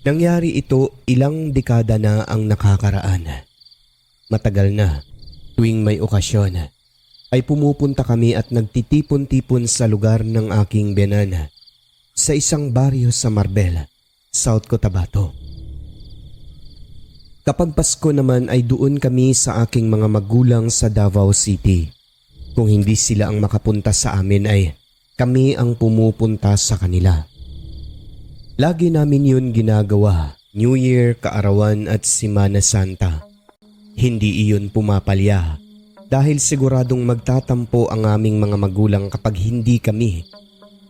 Nangyari ito ilang dekada na ang nakakaraan. Matagal na, tuwing may okasyon, ay pumupunta kami at nagtitipon-tipon sa lugar ng aking biyanan sa isang baryo sa Marbel, South Cotabato. Kapag Pasko naman ay doon kami sa aking mga magulang sa Davao City. Kung hindi sila ang makapunta sa amin ay kami ang pumupunta sa kanila. Lagi namin yun ginagawa, New Year, Kaarawan at Semana Santa. Hindi iyon pumapalya dahil siguradong magtatampo ang aming mga magulang kapag hindi kami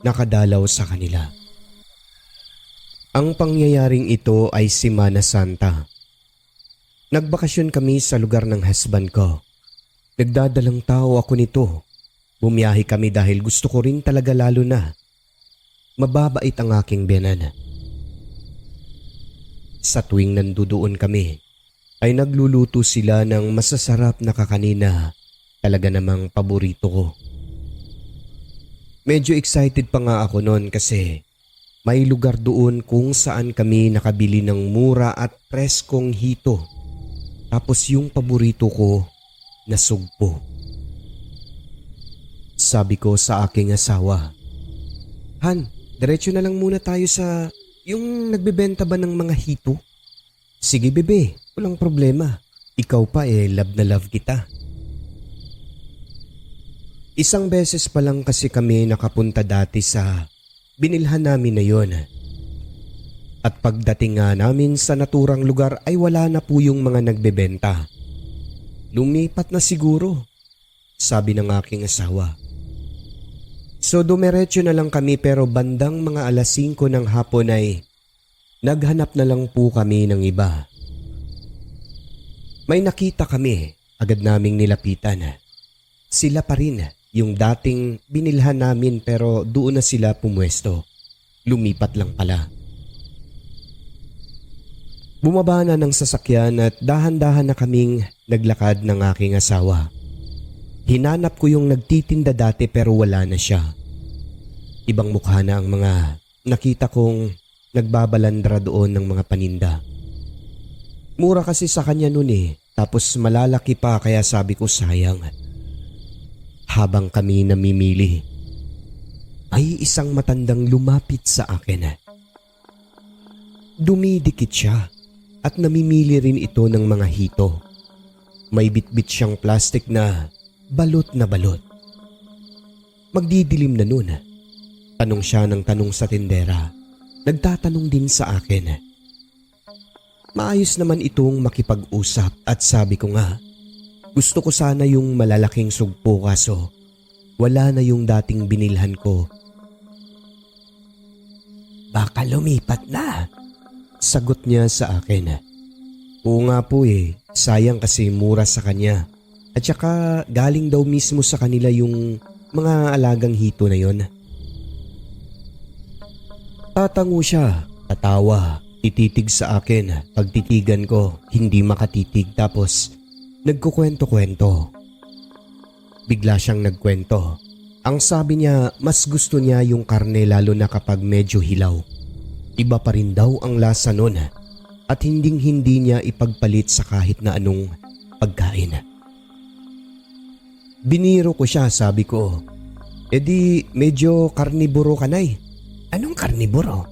nakadalaw sa kanila. Ang pangyayaring ito ay Semana Santa. Nagbakasyon kami sa lugar ng husband ko. Nagdadalang tao ako nito. Bumiyahe kami dahil gusto ko rin talaga lalo na mababait ang aking biyanan. Sa tuwing nandudoon kami, ay nagluluto sila ng masasarap na kakanina. Talaga namang paborito ko. Medyo excited pa nga ako noon kasi may lugar doon kung saan kami nakabili ng mura at preskong hito. Tapos yung paborito ko na sugpo. Sabi ko sa aking asawa, "Han, diretso na lang muna tayo sa yung nagbebenta ba ng mga hito?" "Sige bebe, walang problema. Ikaw pa love na love kita." Isang beses pa lang kasi kami nakapunta dati sa binilhan namin na yon. At pagdating nga namin sa naturang lugar ay wala na po yung mga nagbebenta. "Lumipat na siguro," sabi ng aking asawa. So dumiretso na lang kami pero bandang mga alas 5 ng hapon ay naghanap na lang po kami ng iba. May nakita kami, agad naming nilapitan. Sila pa rin yung dating binilhan namin pero doon na sila pumwesto. Lumipat lang pala. Bumaba na ng sasakyan at dahan-dahan na kaming naglakad ng aking asawa. Hinanap ko yung nagtitinda dati pero wala na siya. Ibang mukha na ang mga nakita kong nagbabalandra doon ng mga paninda. Mura kasi sa kanya noon tapos malalaki pa kaya sabi ko sayang. Habang kami namimili, ay isang matandang lumapit sa akin. Dumidikit siya at namimili rin ito ng mga hito. May bitbit siyang plastic na balot na balot. Magdidilim na noon. Tanong siya ng tanong sa tindera. Nagtatanong din sa akin. Maayos naman itong makipag-usap at sabi ko nga, gusto ko sana yung malalaking sugpo kaso wala na yung dating binilhan ko. "Baka lumipat na," sagot niya sa akin. Oo nga po sayang kasi mura sa kanya. At saka galing daw mismo sa kanila yung mga alagang hito na yon. Tatango siya, tatawa, tititig sa akin. Pagtitigan ko, hindi makatitig tapos nagkukwento-kwento. Bigla siyang nagkwento. Ang sabi niya, mas gusto niya yung karne lalo na kapag medyo hilaw. Iba pa rin daw ang lasa nun at hinding-hindi niya ipagpalit sa kahit na anong pagkain. Biniro ko siya, sabi ko, "Edi medyo karniboro ka na." "Anong karniboro?"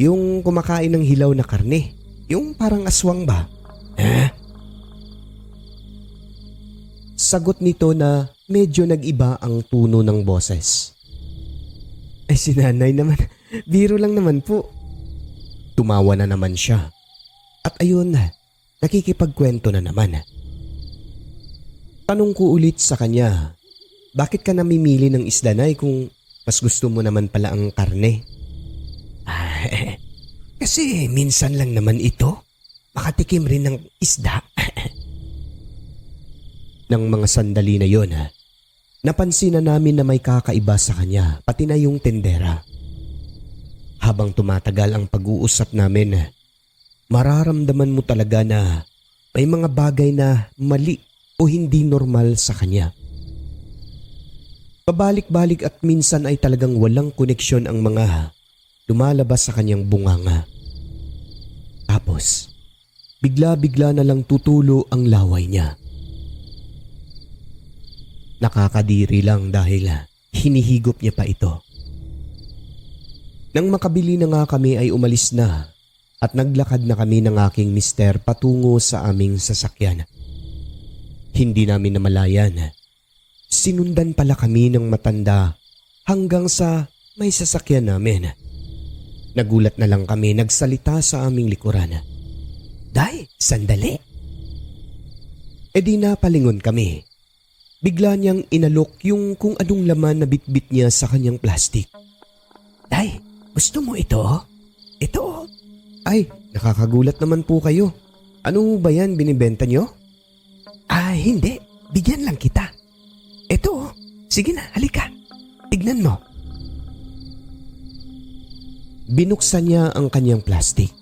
"Yung kumakain ng hilaw na karne. Yung parang aswang ba?" Sagot nito na medyo nag-iba ang tono ng boses. Si nanay naman, biro lang naman po." Tumawa na naman siya. At ayun, nakikipagkwento na naman. Tanong ko ulit sa kanya, "Bakit ka namimili ng isda nay kung mas gusto mo naman pala ang karne?" Kasi minsan lang naman ito. Makatikim rin ng isda." Nang mga sandali na yon, napansin na namin na may kakaiba sa kanya, pati na yung tendera. Habang tumatagal ang pag-uusap namin, mararamdaman mo talaga na may mga bagay na mali o hindi normal sa kanya. Pabalik-balik at minsan ay talagang walang koneksyon ang mga lumalabas sa kanyang bunganga. Tapos, bigla-bigla na lang tutulo ang laway niya. Nakakadiri lang dahil hinihigop niya pa ito. Nang makabili na nga kami ay umalis na at naglakad na kami ng aking mister patungo sa aming sasakyan. Hindi namin namalayan. Sinundan pala kami ng matanda hanggang sa may sasakyan namin. Nagulat na lang kami, nagsalita sa aming likuran. "Day, sandali." E di napalingon kami. Bigla niyang inalok yung kung anong laman na bitbit niya sa kanyang plastic. "Day, gusto mo ito? Ito." "Ay, nakakagulat naman po kayo. Ano ba yan, binibenta niyo?" Hindi. Bigyan lang kita. Ito, sige na, halika. Tignan mo." Binuksan niya ang kanyang plastic.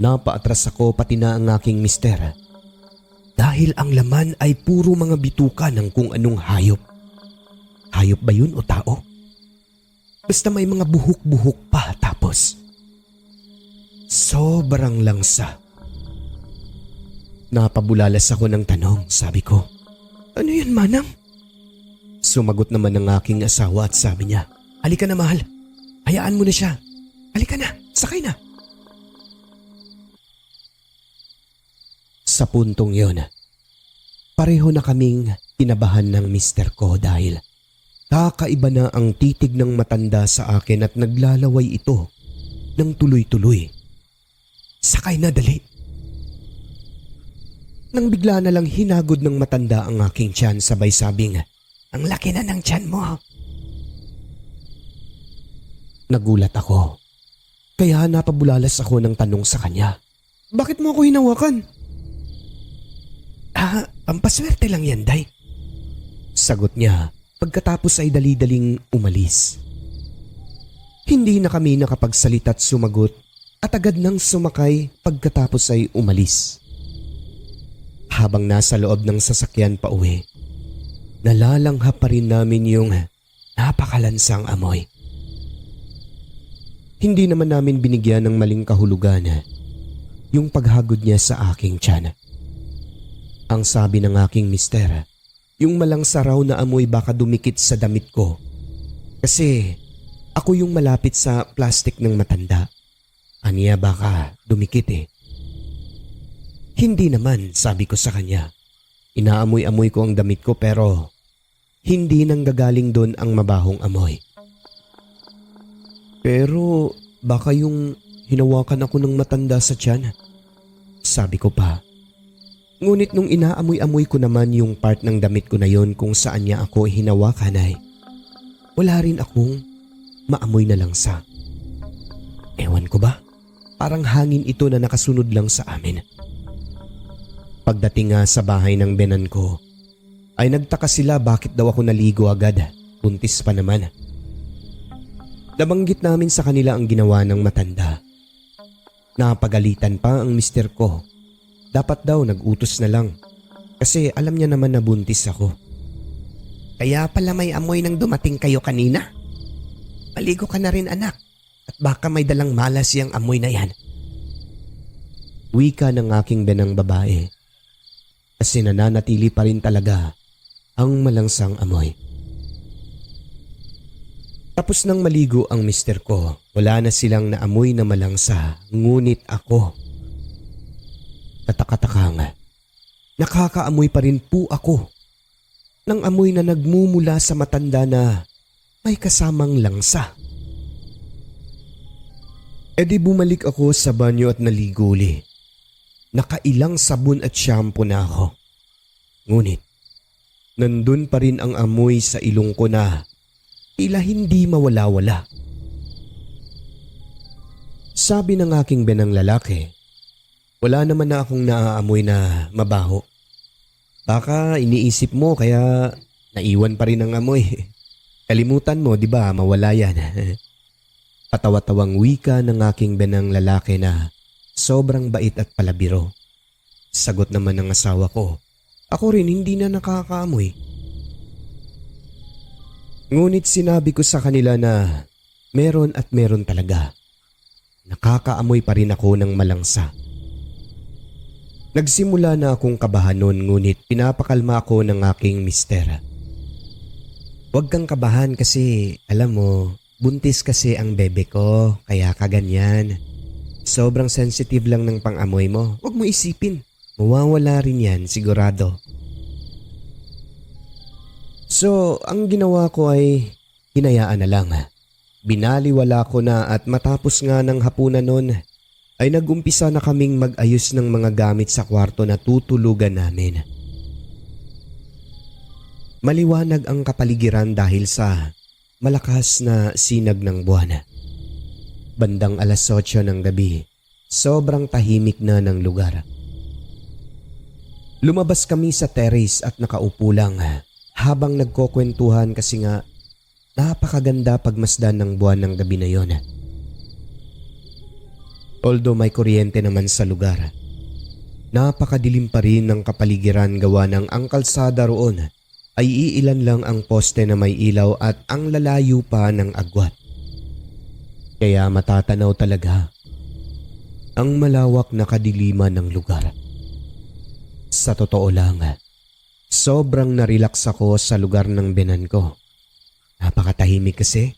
Napaatras ako pati na ang aking mister. Dahil ang laman ay puro mga bituka ng kung anong hayop. Hayop ba yun o tao? Basta may mga buhok-buhok pa tapos. Sobrang langsa. Napabulalas ako ng tanong, sabi ko, "Ano yan, manang?" Sumagot naman ng aking asawa at sabi niya, "Halika na, mahal. Hayaan mo na siya. Halika na, sakay na." Sa puntong yon, pareho na kaming kinabahan ng mister ko dahil kakaiba na ang titig ng matanda sa akin at naglalaway ito ng tuloy-tuloy. "Sakay na, dali." Nang bigla na lang hinagod ng matanda ang aking tiyan sabay sabing, "Ang laki na ng tiyan mo." Nagulat ako. Kaya napabulalas ako ng tanong sa kanya, "Bakit mo ako hinawakan?" Pampaswerte lang yan, Day." Sagot niya pagkatapos ay dali-daling umalis. Hindi na kami nakapagsalita at sumagot at agad nang sumakay pagkatapos ay umalis. Habang nasa loob ng sasakyan pa uwi, nalalanghap pa rin namin yung napakalansang amoy. Hindi naman namin binigyan ng maling kahulugan yung paghagod niya sa aking tiyan. Ang sabi ng aking mister, yung malangsa raw na amoy baka dumikit sa damit ko. Kasi ako yung malapit sa plastic ng matanda. Aniya baka dumikit eh. Hindi naman, sabi ko sa kanya. Inaamoy-amoy ko ang damit ko pero hindi nanggagaling doon ang mabahong amoy. Pero baka yung hinawakan ako ng matanda sa tiyan, sabi ko pa. Ngunit nung inaamoy-amoy ko naman yung part ng damit ko na yon kung saan niya ako hinawakan ay wala rin akong maamoy na langsa. Ewan ko ba? Parang hangin ito na nakasunod lang sa amin. Pagdating nga sa bahay ng benan ko, ay nagtaka sila bakit daw ako naligo agad. Buntis pa naman. Nabanggit namin sa kanila ang ginawa ng matanda. Napagalitan pa ang mister ko. Dapat daw nag-utos na lang kasi alam niya naman na buntis ako. Kaya pala may amoy nang dumating kayo kanina. Maligo ka na rin, anak, at baka may dalang malas yung amoy na yan. Wika ng aking benang babae kasi nananatili pa rin talaga ang malangsang amoy. Tapos nang maligo ang mister ko, wala na silang naamoy na malangsa, ngunit ako. Kataka-taka, nakakaamoy pa rin po ako ng amoy na nagmumula sa matanda na may kasamang langsa. E di bumalik ako sa banyo at naligo uli. Nakailang sabon at shampoo na ako. Ngunit, nandun pa rin ang amoy sa ilong ko na tila hindi mawala-wala. Sabi ng aking benang lalaki, wala naman na akong naaamoy na mabaho. Baka iniisip mo kaya naiwan pa rin ang amoy. Kalimutan mo, di ba, mawala yan. Patawa-tawang wika ng aking benang lalaki na sobrang bait at palabiro. Sagot naman ng asawa ko, ako rin hindi na nakakaamoy. Ngunit sinabi ko sa kanila na meron at meron talaga. nakakaamoy pa rin ako ng malangsa. Nagsimula na akong kabahan noon ngunit pinapakalma ako ng aking mister. Huwag kang kabahan kasi alam mo, buntis kasi ang bebe ko kaya kaganyan. Sobrang sensitive lang ng pang-amoy mo. Huwag mo isipin, mawawala rin yan sigurado. So ang ginawa ko ay hinayaan na lang. Binaliwala ko na at matapos nga ng hapunan noon ay nag-umpisa na kaming mag-ayos ng mga gamit sa kwarto na tutulugan namin. Maliwanag ang kapaligiran dahil sa malakas na sinag ng buwan. Bandang 8:00 ng gabi, sobrang tahimik na ng lugar. Lumabas kami sa terrace at nakaupo lang habang nagkukwentuhan kasi nga napakaganda pagmasdan ng buwan ng gabi na yon. Although may kuryente naman sa lugar, napakadilim pa rin ng kapaligiran gawa ng ang kalsada roon ay iilan lang ang poste na may ilaw at ang lalayo pa ng agwat. Kaya matatanaw talaga ang malawak na kadiliman ng lugar. Sa totoo lang, sobrang narelax ako sa lugar ng binan ko. Napakatahimik kasi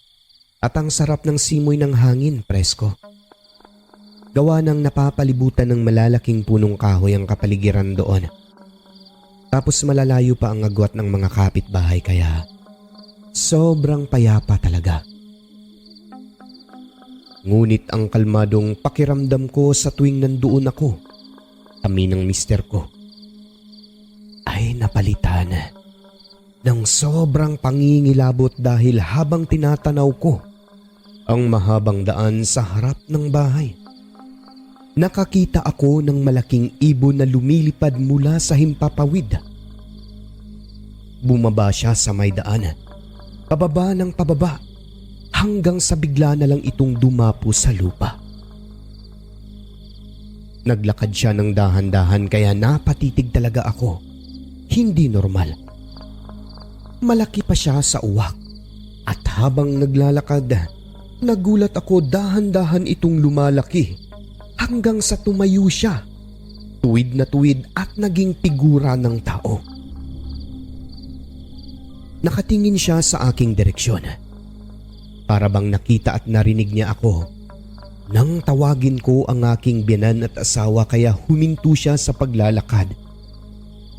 at ang sarap ng simoy ng hangin presko. Gawa ng napapalibutan ng malalaking punong kahoy ang kapaligiran doon. Tapos malalayo pa ang agwat ng mga kapitbahay kaya sobrang payapa talaga. Ngunit ang kalmadong pakiramdam ko sa tuwing nandoon ako, kami ng mister ko, ay napalitan ng sobrang pangingilabot dahil habang tinatanaw ko ang mahabang daan sa harap ng bahay, nakakita ako ng malaking ibon na lumilipad mula sa himpapawid. Bumaba siya sa may daan, pababa ng pababa, hanggang sa bigla na lang itong dumapo sa lupa. Naglakad siya ng dahan-dahan kaya napatitig talaga ako. Hindi normal. Malaki pa siya sa uwak at habang naglalakad, nagulat ako dahan-dahan itong lumalaki hanggang sa tumayo siya, tuwid na tuwid at naging figura ng tao. Nakatingin siya sa aking direksyon. Para bang nakita at narinig niya ako nang tawagin ko ang aking biyanan at asawa kaya huminto siya sa paglalakad.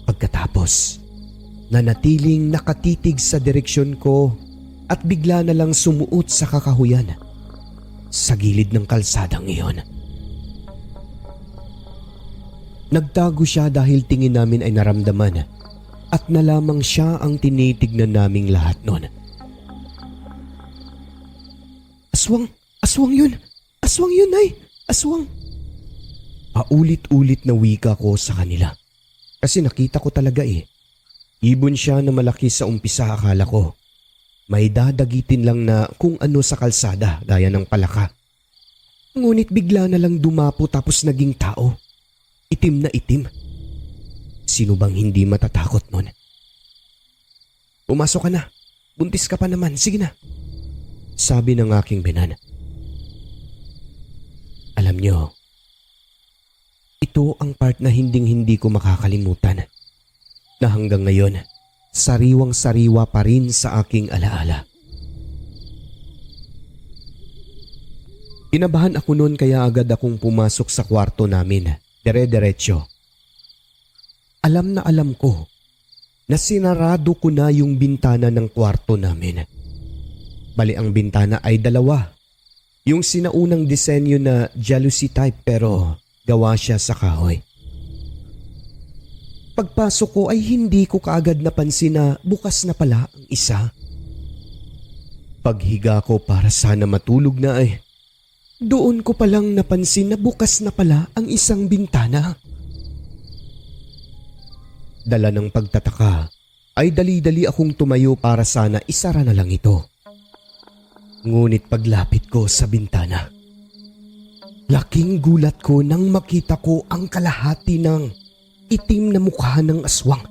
Pagkatapos, nanatiling nakatitig sa direksyon ko at bigla na lang sumuot sa kakahuyan sa gilid ng kalsadang iyon. Nagtago siya dahil tingin namin ay naramdaman at nalamang siya ang tinitignan naming lahat noon. Aswang! Aswang yun! Aswang yun ay! Aswang! Paulit-ulit na wika ko sa kanila. Kasi nakita ko talaga Ibon siya na malaki sa umpisa akala ko. May dadagitin lang na kung ano sa kalsada gaya ng palaka. Ngunit bigla na lang dumapo tapos naging tao. Itim na itim. Sino bang hindi matatakot nun? Pumasok ka na. Buntis ka pa naman. Sige na. Sabi ng aking binan. Alam nyo, ito ang part na hinding-hindi ko makakalimutan. Na hanggang ngayon, sariwang-sariwa pa rin sa aking alaala. Kinabahan ako noon kaya agad akong pumasok sa kwarto namin, dire-diretso. Alam na alam ko na sinarado ko na yung bintana ng kwarto namin. Bali ang bintana ay 2. Yung sinaunang disenyo na jalousie type pero gawa siya sa kahoy. Pagpasok ko ay hindi ko kaagad napansin na bukas na pala ang isa. Paghiga ko para sana matulog na doon ko palang napansin na bukas na pala ang isang bintana. Dala ng pagtataka ay dali-dali akong tumayo para sana isara na lang ito. Ngunit paglapit ko sa bintana, laking gulat ko nang makita ko ang kalahati ng itim na mukha ng aswang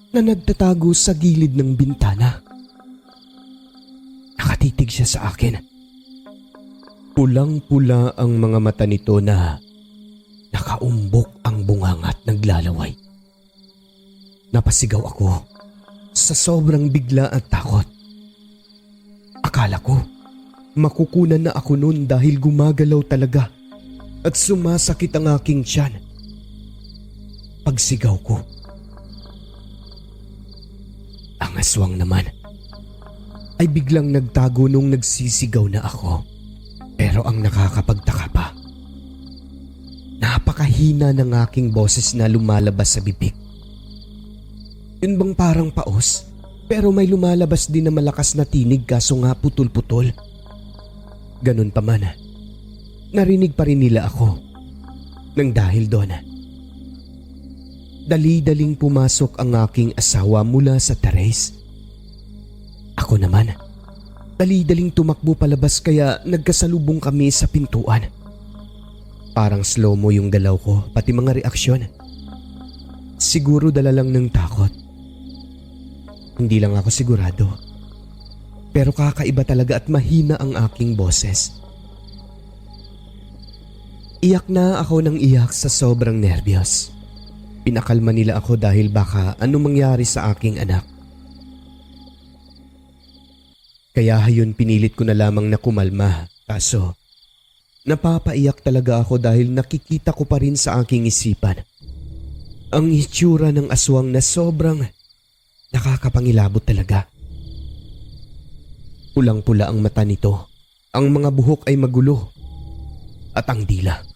na nagtatago sa gilid ng bintana. Nakatitig siya sa akin. Pulang-pula ang mga mata nito na nakaumbok ang bunganga at naglalaway. Napasigaw ako sa sobrang bigla at takot. Akala ko makukunan na ako noon dahil gumagalaw talaga at sumasakit ang aking tiyan. Pagsigaw ko, ang aswang naman ay biglang nagtago nung nagsisigaw na ako. Pero ang nakakapagtaka pa, napakahina ng aking boses na lumalabas sa bibig. Yun bang parang paos? Pero may lumalabas din na malakas na tinig kaso nga putol-putol. Ganun pa man, narinig pa rin nila ako. Nang dahil doon, dali-daling pumasok ang aking asawa mula sa terrace. Ako naman, dali-daling tumakbo palabas kaya nagkasalubong kami sa pintuan. Parang slow-mo yung galaw ko pati mga reaksyon. Siguro dala lang ng takot. Hindi lang ako sigurado. Pero kakaiba talaga at mahina ang aking boses. Iyak na ako ng iyak sa sobrang nervyos. Pinakalma nila ako dahil baka anong mangyari sa aking anak. Kaya hayun pinilit ko na lamang na kumalma. Kaso napapaiyak talaga ako dahil nakikita ko pa rin sa aking isipan ang itsura ng aswang na sobrang nakakapangilabot talaga. Pulang-pula ang mata nito, ang mga buhok ay magulo at ang dila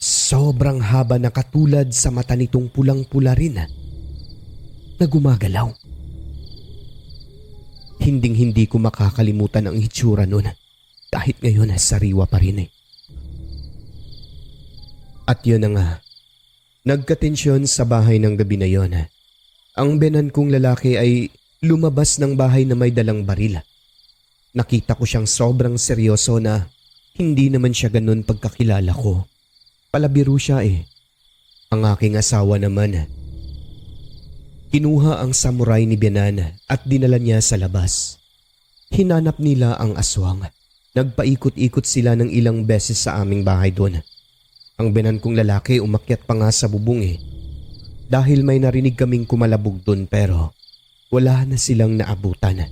sobrang haba na katulad sa mata nitong pulang-pula rin na gumagalaw. Hinding-hindi ko makakalimutan ang itsura nun kahit ngayon sariwa pa rin. At yun na nga, nagkatensyon sa bahay ng gabi na yon. Ang biyenan kong lalaki ay lumabas ng bahay na may dalang baril. Nakita ko siyang sobrang seryoso na hindi naman siya ganun pagkakilala ko. Palabiro siya Ang aking asawa naman, kinuha ang samurai ni biyenan at dinala niya sa labas. Hinanap nila ang aswang. Nagpaikot-ikot sila ng ilang beses sa aming bahay doon. Ang biyenan kong lalaki umakyat pa nga sa bubong dahil may narinig kaming kumalabog doon pero wala na silang naabutan.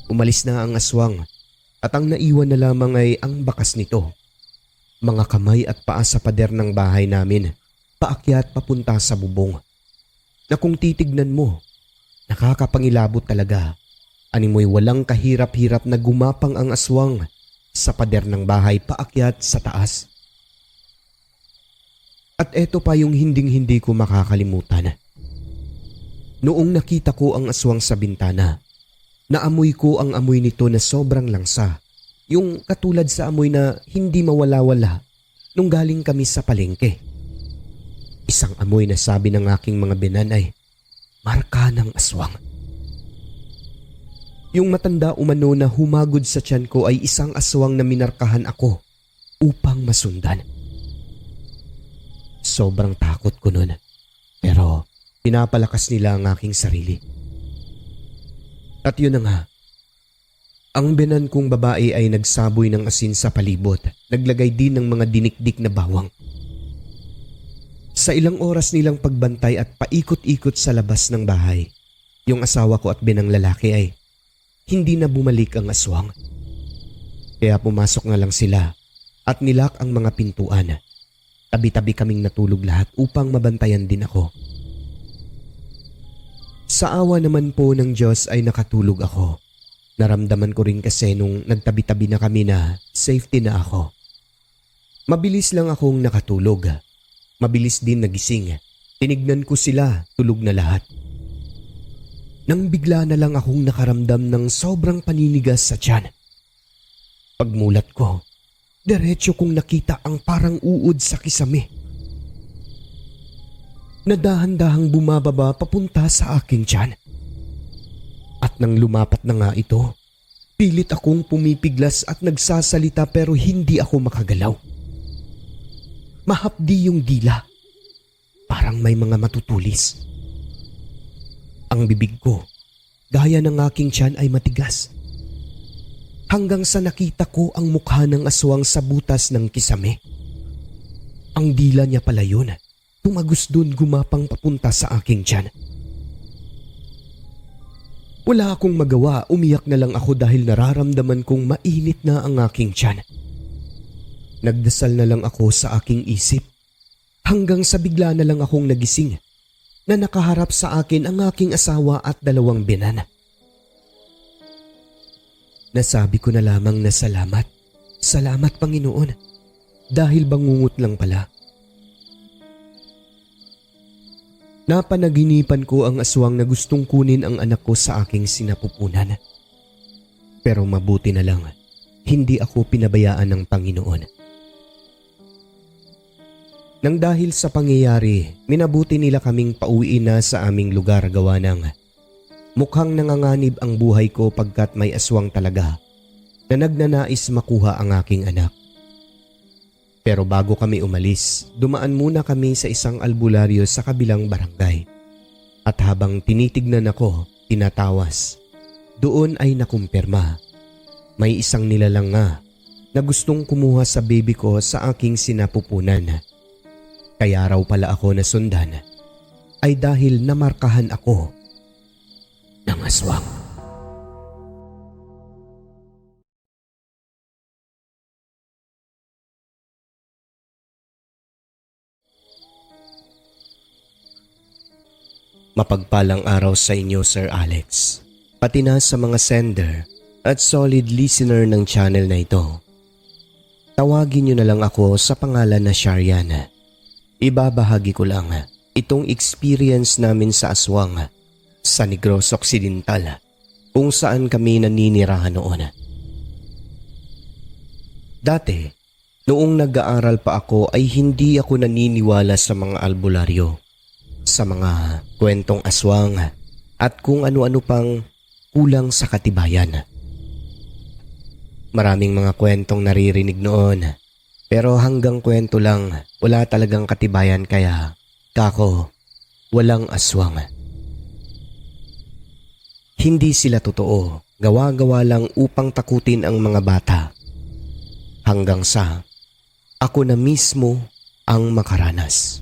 Umalis na ang aswang at ang naiwan na lamang ay ang bakas nito. Mga kamay at paa sa pader ng bahay namin, paakyat papunta sa bubong. Na kung titignan mo, nakakapangilabot talaga. Animoy walang kahirap-hirap na gumapang ang aswang sa pader ng bahay paakyat sa taas. At eto pa yung hinding-hindi ko makakalimutan. Noong nakita ko ang aswang sa bintana, naamoy ko ang amoy nito na sobrang langsa. Yung katulad sa amoy na hindi mawala-wala nung galing kami sa palengke. Isang amoy na sabi ng aking mga biyenan ay marka ng aswang. Yung matanda umano na humagod sa tiyan ko ay isang aswang na minarkahan ako upang masundan. Sobrang takot ko nun, pero pinapalakas nila ang aking sarili. At yun na nga, ang biyenan kong babae ay nagsaboy ng asin sa palibot, naglagay din ng mga dinikdik na bawang. Sa ilang oras nilang pagbantay at paikot-ikot sa labas ng bahay, yung asawa ko at biyenang lalaki ay hindi na bumalik ang aswang. Kaya pumasok na lang sila at nilak ang mga pintuan. Tabi-tabi kaming natulog lahat upang mabantayan din ako. Sa awa naman po ng Diyos ay nakatulog ako. Naramdaman ko rin kasi nung nagtabi-tabi na kami na safety na ako. Mabilis lang akong nakatulog. Mabilis din nagising. Tinignan ko sila, tulog na lahat. Nang bigla na lang akong nakaramdam ng sobrang paninigas sa tiyan. Pagmulat ko, diretso kong nakita ang parang uod sa kisame. Nadahan-dahang bumababa papunta sa aking tiyan. At nang lumapat na nga ito, pilit akong pumipiglas at nagsasalita pero hindi ako makagalaw. Mahapdi yung dila, parang may mga matutulis. Ang bibig ko, gaya ng aking tiyan ay matigas. hanggang sa nakita ko ang mukha ng aswang sa butas ng kisame. Ang dila niya pala yun. Tumagos dun gumapang papunta sa aking tiyan. Wala akong magawa, umiyak na lang ako dahil nararamdaman kong mainit na ang aking tiyan. Nagdasal na lang ako sa aking isip hanggang sa bigla na lang akong nagising na nakaharap sa akin ang aking asawa at 2 binan. Nasabi ko na lamang na salamat. Salamat Panginoon. Dahil bangungot lang pala. Napanaginipan ko ang aswang na gustong kunin ang anak ko sa aking sinapupunan. Pero mabuti na lang, hindi ako pinabayaan ng Panginoon. Nang dahil sa pangyayari, minabuti nila kaming pauwiin na sa aming lugar gawa ng mukhang nanganganib ang buhay ko pagkat may aswang talaga na nagnanais makuha ang aking anak. Pero bago kami umalis, dumaan muna kami sa isang albularyo sa kabilang barangay. At habang tinitignan ako, tinatawas, doon ay nakumpirma. May isang nilalang nga na gustong kumuha sa baby ko sa aking sinapupunan. Kaya raw pala ako nasundan ay dahil namarkahan ako ng aswang. Mapagpalang araw sa inyo, Sir Alex, pati na sa mga sender at solid listener ng channel na ito. Tawagin niyo na lang ako sa pangalan na Sharian. Ibabahagi ko lang itong experience namin sa aswang sa Negros Occidental kung saan kami naninirahan noon. Dati, noong nag-aaral pa ako ay hindi ako naniniwala sa mga albularyo, sa mga kwentong aswang at kung ano-ano pang kulang sa katibayan. Maraming mga kwentong naririnig noon pero hanggang kwento lang, wala talagang katibayan kaya kako, walang aswang. Hindi sila totoo, gawa-gawa lang upang takutin ang mga bata. Hanggang sa ako na mismo ang makaranas.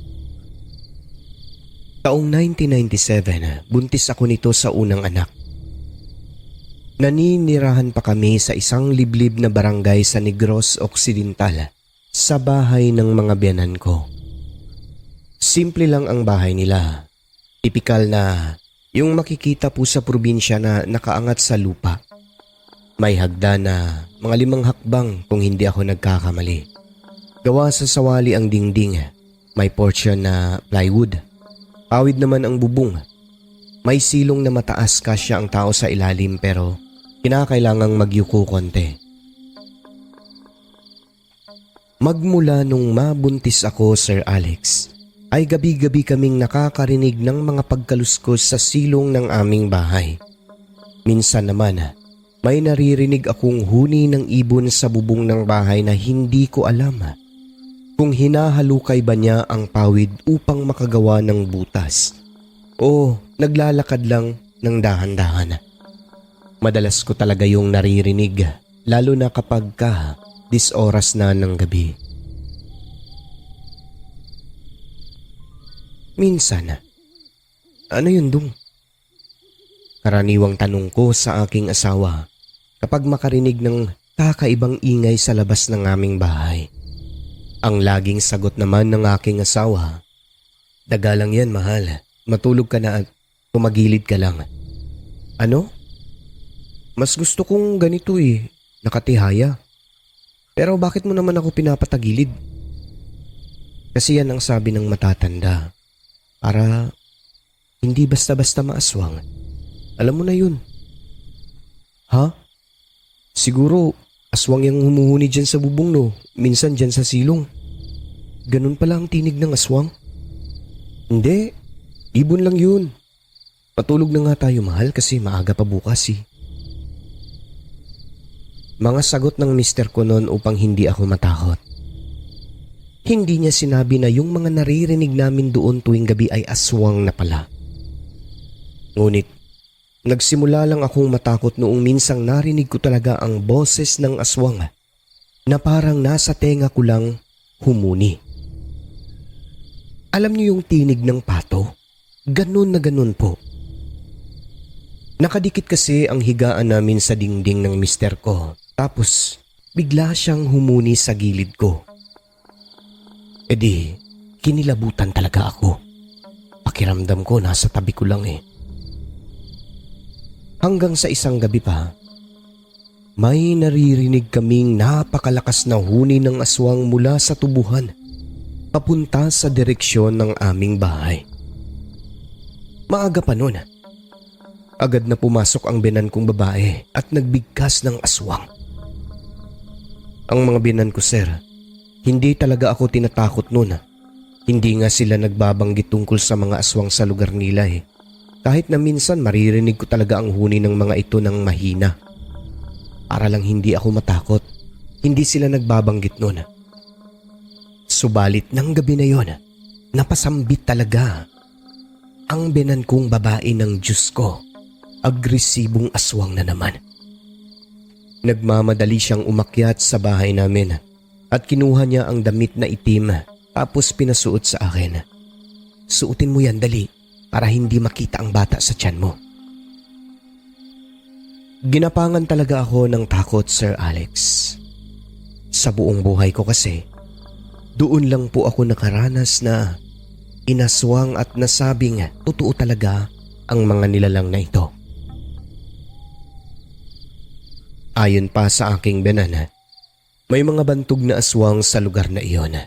Taong 1997, buntis ako nito sa unang anak. Naninirahan pa kami sa isang liblib na barangay sa Negros Occidental sa bahay ng mga biyanan ko. Simple lang ang bahay nila. Tipikal na yung makikita po sa probinsya na nakaangat sa lupa. May hagdan na mga 5 hakbang kung hindi ako nagkakamali. Gawa sa sawali ang dingding. May portion na plywood. Pawid naman ang bubong. May silong na mataas kasya ang tao sa ilalim pero kinakailangang magyuko konti. Magmula nung mabuntis ako, Sir Alex, ay gabi-gabi kaming nakakarinig ng mga pagkaluskos sa silong ng aming bahay. Minsan naman, may naririnig akong huni ng ibon sa bubong ng bahay na hindi ko alam kung hinahalukay ba niya ang pawid upang makagawa ng butas o naglalakad lang ng dahan-dahan. Madalas ko talaga yung naririnig, lalo na kapag oras na ng gabi. Minsan, ano yun dong? Karaniwang tanong ko sa aking asawa kapag makarinig ng kakaibang ingay sa labas ng aming bahay. Ang laging sagot naman ng aking asawa, "Daga lang yan, mahal. Matulog ka na at tumagilid ka lang." Ano? Mas gusto kong ganito nakatihaya. Pero bakit mo naman ako pinapatagilid? Kasi yan ang sabi ng matatanda. Para hindi basta-basta maaswang. Alam mo na yun. Ha? Siguro aswang yung humuhuni dyan sa bubong no. Minsan dyan sa silong. Ganun pala ang tinig ng aswang. Hindi. Ibon lang yun. Patulog na nga tayo, mahal, kasi maaga pa bukas Mga sagot ng mister ko noon upang hindi ako matakot. Hindi niya sinabi na yung mga naririnig namin doon tuwing gabi ay aswang na pala. Ngunit Nagsimula lang akong matakot noong minsang narinig ko talaga ang boses ng aswang na parang nasa tenga ko lang humuni. Alam niyo yung tinig ng pato? Ganun na ganun po. Nakadikit kasi ang higaan namin sa dingding ng mister ko, tapos bigla siyang humuni sa gilid ko. E di, kinilabutan talaga ako. Pakiramdam ko nasa tabi ko lang eh. Hanggang sa isang gabi pa, may naririnig kaming napakalakas na huni ng aswang mula sa tubuhan papunta sa direksyon ng aming bahay. Maaga pa noon, agad na pumasok ang binan kong babae at nagbigkas ng aswang. Ang mga binan ko, sir, hindi talaga ako tinatakot noon. Hindi nga sila nagbabanggit tungkol sa mga aswang sa lugar nila eh. Kahit na minsan maririnig ko talaga ang huni ng mga ito ng mahina. Para lang hindi ako matakot, hindi sila nagbabanggit noon. Subalit ng gabi na yon, napasambit talaga ang binan kong babae ng Diyos ko. Agresibong aswang na naman. Nagmamadali siyang umakyat sa bahay namin at kinuha niya ang damit na itim tapos pinasuot sa akin. Suotin mo yan dali para hindi makita ang bata sa tiyan mo. Ginapangan talaga ako ng takot, Sir Alex. Sa buong buhay ko kasi, doon lang po ako nakaranas na inaswang at nasabing totoo talaga ang mga nilalang na ito. Ayon pa sa aking binan, may mga bantog na aswang sa lugar na iyon.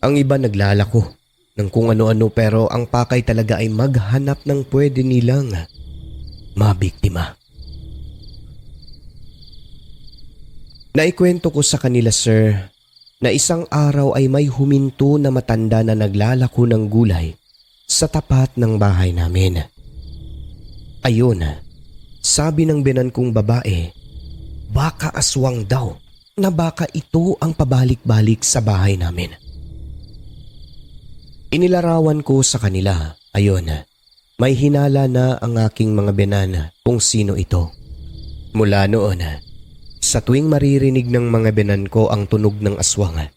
Ang iba naglalako ng kung ano-ano pero ang pakay talaga ay maghanap ng pwede nilang mabiktima. Naikwento ko sa kanila, sir, na isang araw ay may huminto na matanda na naglalako ng gulay sa tapat ng bahay namin. Ayun, sabi ng binan kong babae, baka aswang daw na baka ito ang pabalik-balik sa bahay namin. Inilarawan ko sa kanila, ayon, may hinala na ang aking mga binan kung sino ito. Mula noon, sa tuwing maririnig ng mga binan ko ang tunog ng aswang,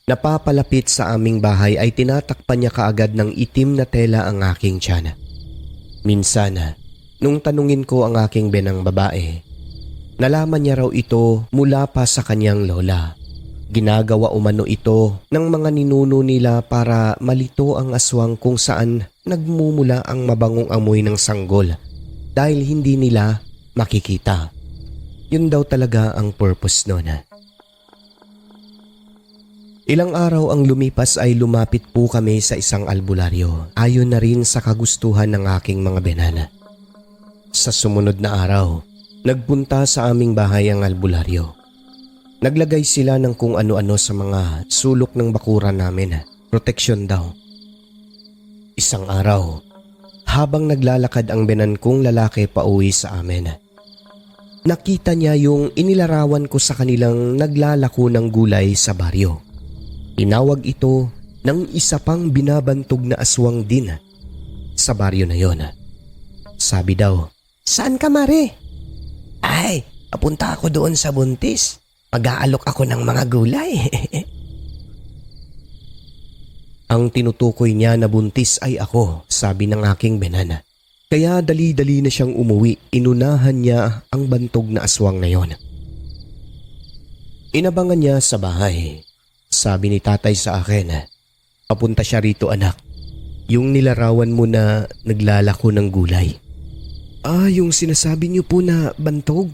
napapalapit sa aming bahay ay tinatakpan niya kaagad ng itim na tela ang aking tiyan. Minsan, nung tanungin ko ang aking binang babae, nalaman niya raw ito mula pa sa kanyang lola. Ginagawa umano ito ng mga ninuno nila para malito ang aswang kung saan nagmumula ang mabangong amoy ng sanggol dahil hindi nila makikita. Yun daw talaga ang purpose nun. Ilang araw ang lumipas ay lumapit po kami sa isang albularyo ayon na rin sa kagustuhan ng aking mga binana. Sa sumunod na araw, nagpunta sa aming bahay ang albularyo. Naglagay sila ng kung ano-ano sa mga sulok ng bakuran namin. Proteksyon daw. Isang araw, habang naglalakad ang binan kong lalaki pauwi sa amin, nakita niya yung inilarawan ko sa kanilang naglalako ng gulay sa baryo. Tinawag ito ng isa pang binabantog na aswang din sa baryo na yon. Sabi daw, "Saan ka, Mare?" "Ay, papunta ako doon sa buntis. Mag-aalok ako ng mga gulay." Ang tinutukoy niya na buntis ay ako, sabi ng aking binana. Kaya dali-dali na siyang umuwi, inunahan niya ang bantog na aswang na yon. Inabangan niya sa bahay. Sabi ni tatay sa akin, "Papunta siya rito, anak. Yung nilarawan mo na naglalako ng gulay." "Ah, yung sinasabi niyo po na bantog?"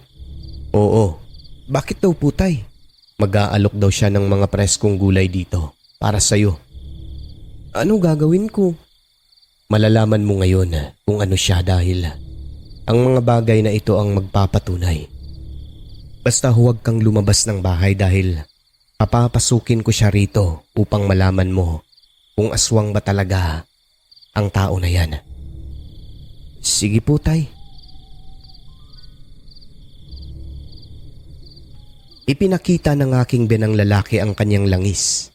"Oo." "Bakit daw po, tay?" "Mag-aalok daw siya ng mga preskong gulay dito para sa'yo." "Ano gagawin ko?" "Malalaman mo ngayon kung ano siya dahil ang mga bagay na ito ang magpapatunay. Basta huwag kang lumabas ng bahay dahil papapasukin ko siya rito upang malaman mo kung aswang ba talaga ang tao na yan." "Sige po, tay." Ipinakita ng aking binang lalaki ang kanyang langis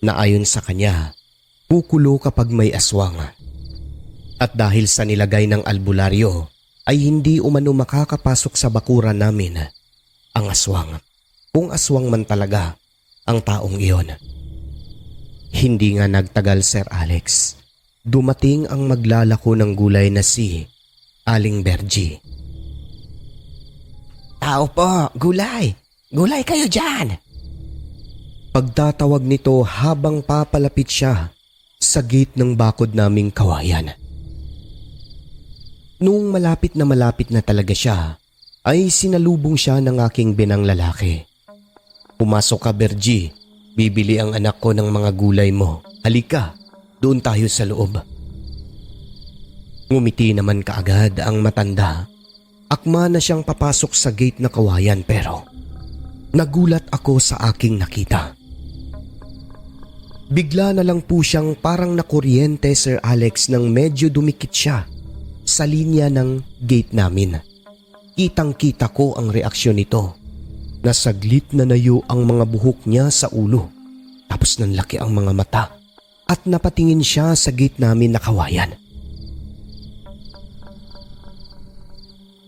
na ayon sa kanya, kukulo kapag may aswang. At dahil sa nilagay ng albularyo ay hindi umano makakapasok sa bakuran namin ang aswang. Kung aswang man talaga ang taong iyon. Hindi nga nagtagal, Sir Alex. Dumating ang maglalako ng gulay na si Aling Bergie. Tao po, gulay! Gulay kayo dyan! Pagtatawag nito habang papalapit siya sa gate ng bakod naming kawayan. Nung malapit na talaga siya, ay sinalubong siya ng aking binang lalaki. Pumasok ka, Bergie. Bibili ang anak ko ng mga gulay mo. Halika, doon tayo sa loob. Ngumiti naman kaagad ang matanda. Akma na siyang papasok sa gate na kawayan pero nagulat ako sa aking nakita. Bigla na lang po siyang parang nakuryente, Sir Alex, nang medyo dumikit siya sa linya ng gate namin. Kitang-kita ko ang reaksyon nito. Nasaglit na nayo ang mga buhok niya sa ulo. Tapos nanlaki ang mga mata at napatingin siya sa gate namin na kawayan.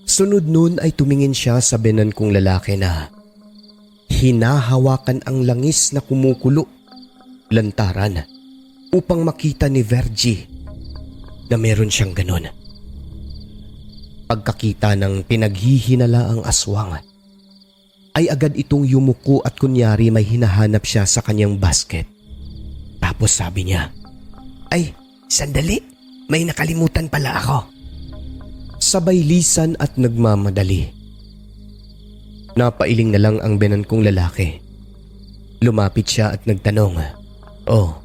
Sunod nun ay tumingin siya sa binan kong lalaki na hinahawakan ang langis na kumukulo, lantaran, upang makita ni Vergie na meron siyang ganon. Pagkakita ng pinaghihinala ang aswang, ay agad itong yumuko at kunyari may hinahanap siya sa kanyang basket. Tapos sabi niya, "Ay, sandali, may nakalimutan pala ako." Sabay lisan at nagmamadali. Napailing na lang ang binan kong lalaki. Lumapit siya at nagtanong, "Oh,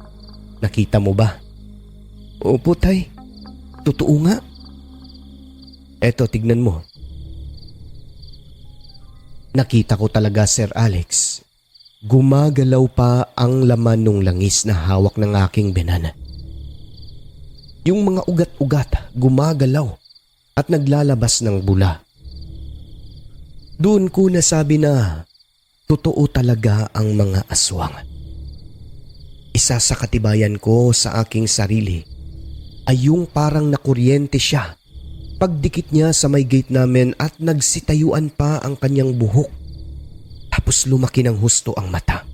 nakita mo ba?" "Opo, tay. Totoo nga." "Eto, tignan mo." Nakita ko talaga, Sir Alex. Gumagalaw pa ang laman ng langis na hawak ng aking binan. Yung mga ugat-ugat gumagalaw at naglalabas ng bula. Doon ko nasabi na totoo talaga ang mga aswang. Isa sa katibayan ko sa aking sarili ay yung parang nakuryente siya. Pagdikit niya sa may gate namin at nagsitayuan pa ang kanyang buhok. Tapos lumaki ng husto ang mata.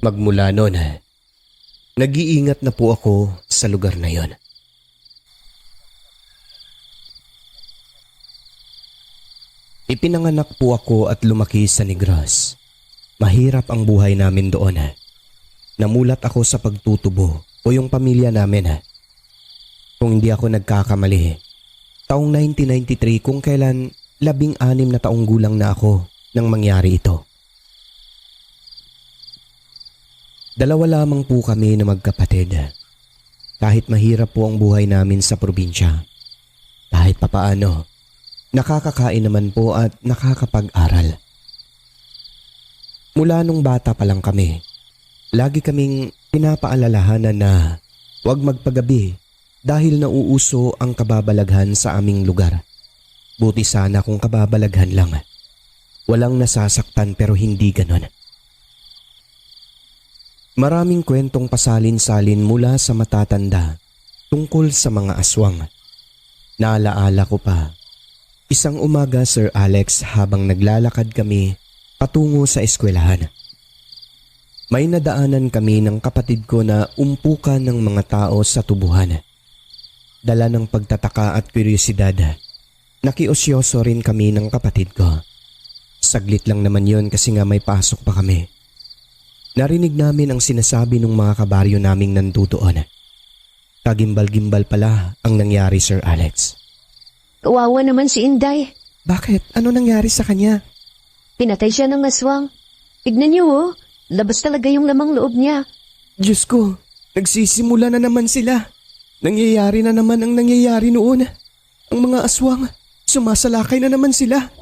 Magmula noon, nag-iingat na po ako sa lugar na yon. Ipinanganak po ako at lumaki sa Negros. Mahirap ang buhay namin doon. Namulat ako sa pagtutubo o yung pamilya namin. Kung hindi ako nagkakamali, taong 1993 kung kailan 16 na taong gulang na ako nang mangyari ito. 2 lamang po kami na magkapatid. Kahit mahirap po ang buhay namin sa probinsya, kahit papaano, nakakakain naman po at nakakapag-aral. Mula nung bata pa lang kami, lagi kaming pinapaalalahanan na huwag magpagabi dahil nauuso ang kababalaghan sa aming lugar. Buti sana kung kababalaghan lang. Walang nasasaktan pero hindi ganon. Maraming kwentong pasalin-salin mula sa matatanda tungkol sa mga aswang. Naalaala ko pa, isang umaga, Sir Alex, habang naglalakad kami patungo sa eskwelahan. May nadaanan kami ng kapatid ko na umpukan ng mga tao sa tubuhan. Dala ng pagtataka at kuryosidad, nakiosyoso rin kami ng kapatid ko. Saglit lang naman yon kasi nga may pasok pa kami. Narinig namin ang sinasabi ng mga kabaryo naming nandudoon. Kagimbal-gimbal pala ang nangyari, Sir Alex. Kawawa naman si Inday. Bakit? Ano nangyari sa kanya? Pinatay siya ng aswang. Tignan niyo oh, labas talaga yung lamang loob niya. Diyos ko, nagsisimula na naman sila. Nangyayari na naman ang nangyayari noon. Ang mga aswang, sumasalakay na naman sila.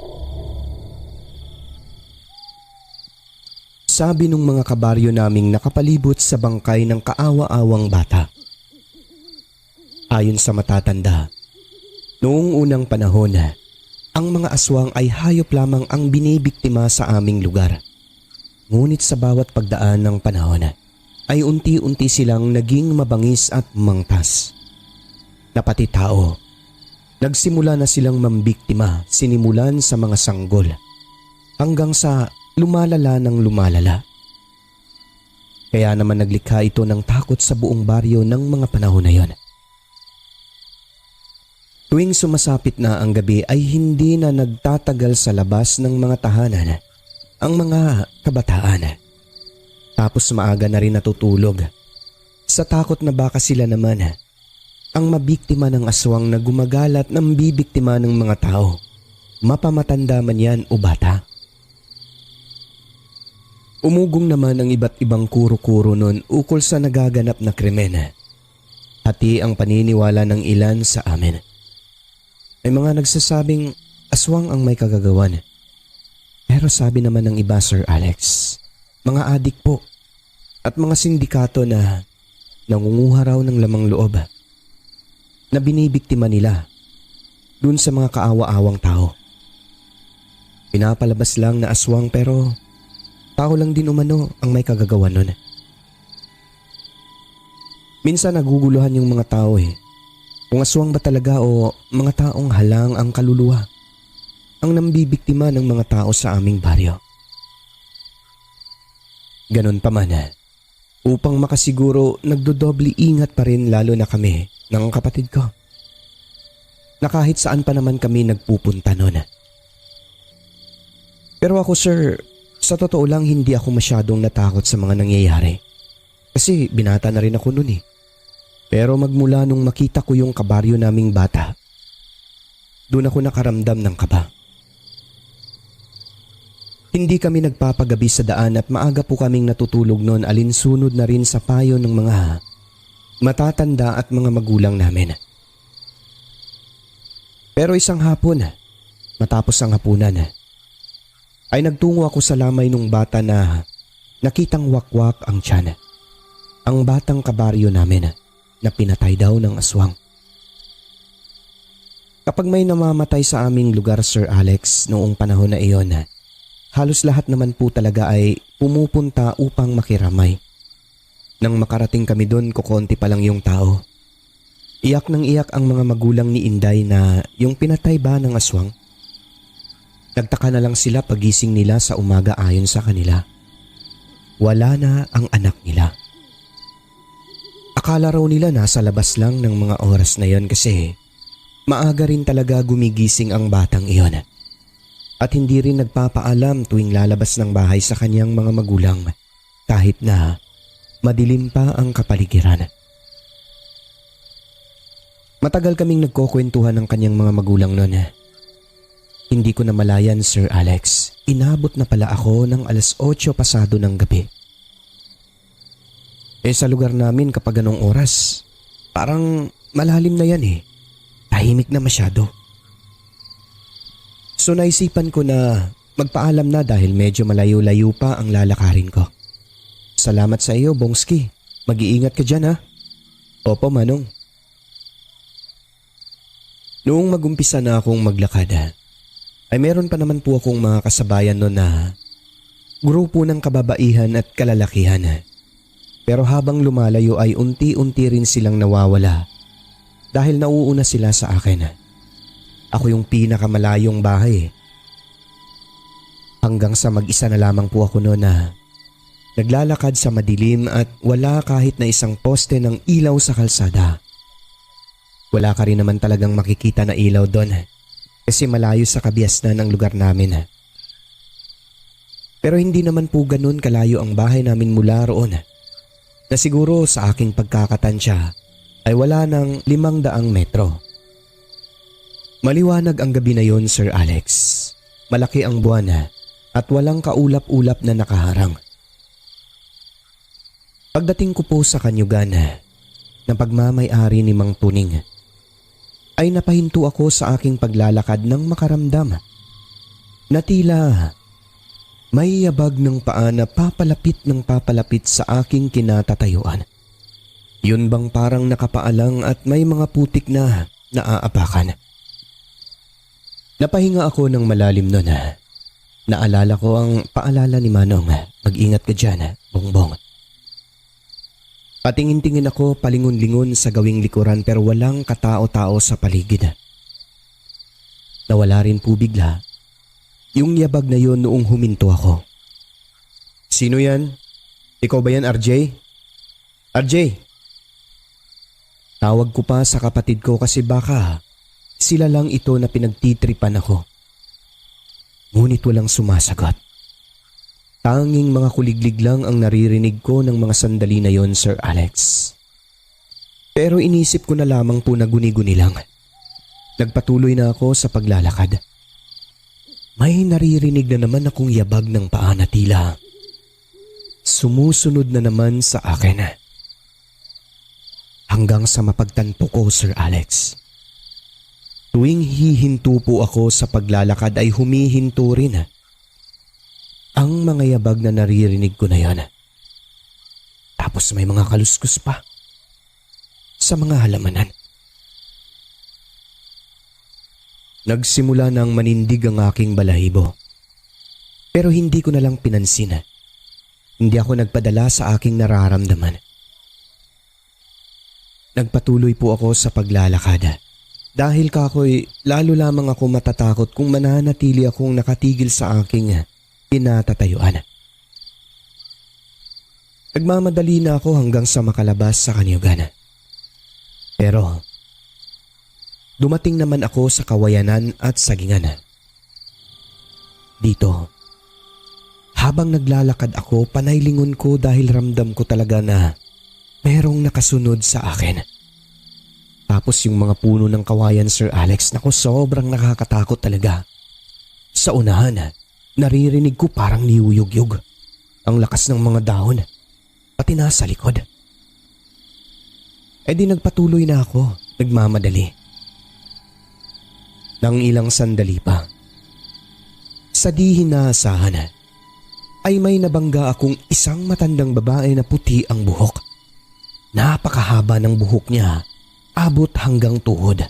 Sabi nung mga kabaryo naming nakapalibot sa bangkay ng kaawa-awang bata. Ayon sa matatanda, noong unang panahon, ang mga aswang ay hayop lamang ang binibiktima sa aming lugar. Ngunit sa bawat pagdaan ng panahon, ay unti-unti silang naging mabangis at mangtas. na pati tao. Nagsimula na silang mambiktima, sinimulan sa mga sanggol hanggang sa lumalala ng lumalala. Kaya naman naglikha ito ng takot sa buong baryo ng mga panahon na yon. Tuwing sumasapit na ang gabi ay hindi na nagtatagal sa labas ng mga tahanan ang mga kabataan. Tapos maaga na rin natutulog sa takot na baka sila naman ang mabiktima ng aswang na gumagalat ng bibiktima ng mga tao, mapamatanda man yan o bata. Umugong naman ang iba't ibang kuro-kuro nun ukol sa nagaganap na krimen. Hati ang paniniwala ng ilan sa amin. May mga nagsasabing aswang ang may kagagawan. Pero sabi naman ng iba, Sir Alex, mga adik po at mga sindikato na nangunguha raw ng lamang loob na binibiktima nila dun sa mga kaawa-awang tao. Pinapalabas lang na aswang pero tao lang din umano ang may kagagawan nun. Minsan naguguluhan yung mga tao kung aswang ba talaga o mga taong halang ang kaluluwa ang nambibiktima ng mga tao sa aming baryo. Ganon pa man upang makasiguro nagdodobli ingat pa rin lalo na kami ng kapatid ko na kahit saan pa naman kami nagpupunta noon. Pero ako, sir, sa totoo lang hindi ako masyadong natakot sa mga nangyayari kasi binata na rin ako noon. Pero magmula nung makita ko yung kabaryo naming bata, doon ako nakaramdam ng kaba. Hindi kami nagpapagabi sa daan at maaga po kaming natutulog noon alinsunod na rin sa payo ng mga matatanda at mga magulang namin. Pero isang hapon, matapos ang hapunan, ay nagtungo ako sa lamay ng bata na nakitang wakwak ang tiyan. Ang batang kabaryo namin na pinatay daw ng aswang. Kapag may namamatay sa aming lugar, Sir Alex, noong panahon na iyon, halos lahat naman po talaga ay pumupunta upang makiramay. Nang makarating kami doon, kukonti pa lang yung tao. Iyak nang iyak ang mga magulang ni Inday na yung pinatay ba ng aswang. Nagtaka na lang sila pagising nila sa umaga ayon sa kanila. Wala na ang anak nila. Akala raw nila nasa labas lang ng mga oras na yon kasi maaga rin talaga gumigising ang batang iyon. At hindi rin nagpapaalam tuwing lalabas ng bahay sa kanyang mga magulang kahit na madilim pa ang kapaligiran. Matagal kaming nagkukwentuhan ng kanyang mga magulang noon. Hindi ko na malayan, Sir Alex. Inabot na pala ako ng 8:00 pasado ng gabi. Sa lugar namin kapag anong oras, parang malalim na yan Tahimik na masyado. So naisipan ko na magpaalam na dahil medyo malayo-layo pa ang lalakarin ko. Salamat sa iyo, Bongski. Mag-iingat ka dyan, ha? Opo, Manong. Noong magumpisa na akong maglakad, ay meron pa naman po akong mga kasabayan noon na grupo ng kababaihan at kalalakihan. Pero habang lumalayo ay unti-unti rin silang nawawala dahil nauuna sila sa akin. Ako yung pinakamalayong bahay. Hanggang sa mag-isa na lamang po ako noon na naglalakad sa madilim at wala kahit na isang poste ng ilaw sa kalsada. Wala ka rin naman talagang makikita na ilaw doon kasi malayo sa kabiasnan ng lugar namin. Pero hindi naman po ganun kalayo ang bahay namin mula roon na siguro sa aking pagkakatansya ay wala ng 500 metro. Maliwanag ang gabi na yon, Sir Alex. Malaki ang buwan at walang kaulap-ulap na nakaharang. Pagdating ko po sa kanyugan ng pagmamay-ari ni Mang Tuning, ay napahinto ako sa aking paglalakad ng makaramdam na tila may yabag ng paa na papalapit sa aking kinatatayuan. Yun bang parang nakapaalang at may mga putik na naaapakan. Napahinga ako ng malalim nun. Naalala ko ang paalala ni Manong, mag-ingat ka dyan, Bongbong. Patingin-tingin ako palingon-lingon sa gawing likuran pero walang katao-tao sa paligid. Nawala rin po bigla yung yabag na yon noong huminto ako. Sino yan? Ikaw ba yan, RJ? RJ! Tawag ko pa sa kapatid ko kasi baka sila lang ito na pinagtitripan ako. Ngunit walang sumasagot. Tanging mga kuliglig lang ang naririnig ko ng mga sandali na yon, Sir Alex. Pero inisip ko na lamang po na guni-guni lang. Nagpatuloy na ako sa paglalakad. May naririnig na naman akong yabag ng paa na tila sumusunod na naman sa akin. Hanggang sa mapagtanto ko, Sir Alex. Tuwing hihinto po ako sa paglalakad ay humihinto rin ang mga yabag na naririnig ko na yan. Tapos may mga kaluskus pa sa mga halamanan. Nagsimula nang manindig ang aking balahibo. Pero hindi ko na lang pinansin. Hindi ako nagpadala sa aking nararamdaman. Nagpatuloy po ako sa paglalakad. Dahil kakoy, lalo lamang ako matatakot kung mananatili akong nakatigil sa aking pinatatayuan. Nagmamadali na ako hanggang sa makalabas sa kanyugan. Pero dumating naman ako sa kawayanan at sagingan. Dito, habang naglalakad ako, panaylingon ko dahil ramdam ko talaga na merong nakasunod sa akin. Tapos yung mga puno ng kawayan, Sir Alex, naku, sobrang nakakatakot talaga. Sa unahan, naririnig ko parang niyuyugyug ang lakas ng mga dahon, pati na sa likod. E di nagpatuloy na ako, nagmamadali. Nang ilang sandali pa, sa di hinaasahan, ay may nabangga akong isang matandang babae na puti ang buhok. Napakahaba ng buhok niya, abot hanggang tuhod.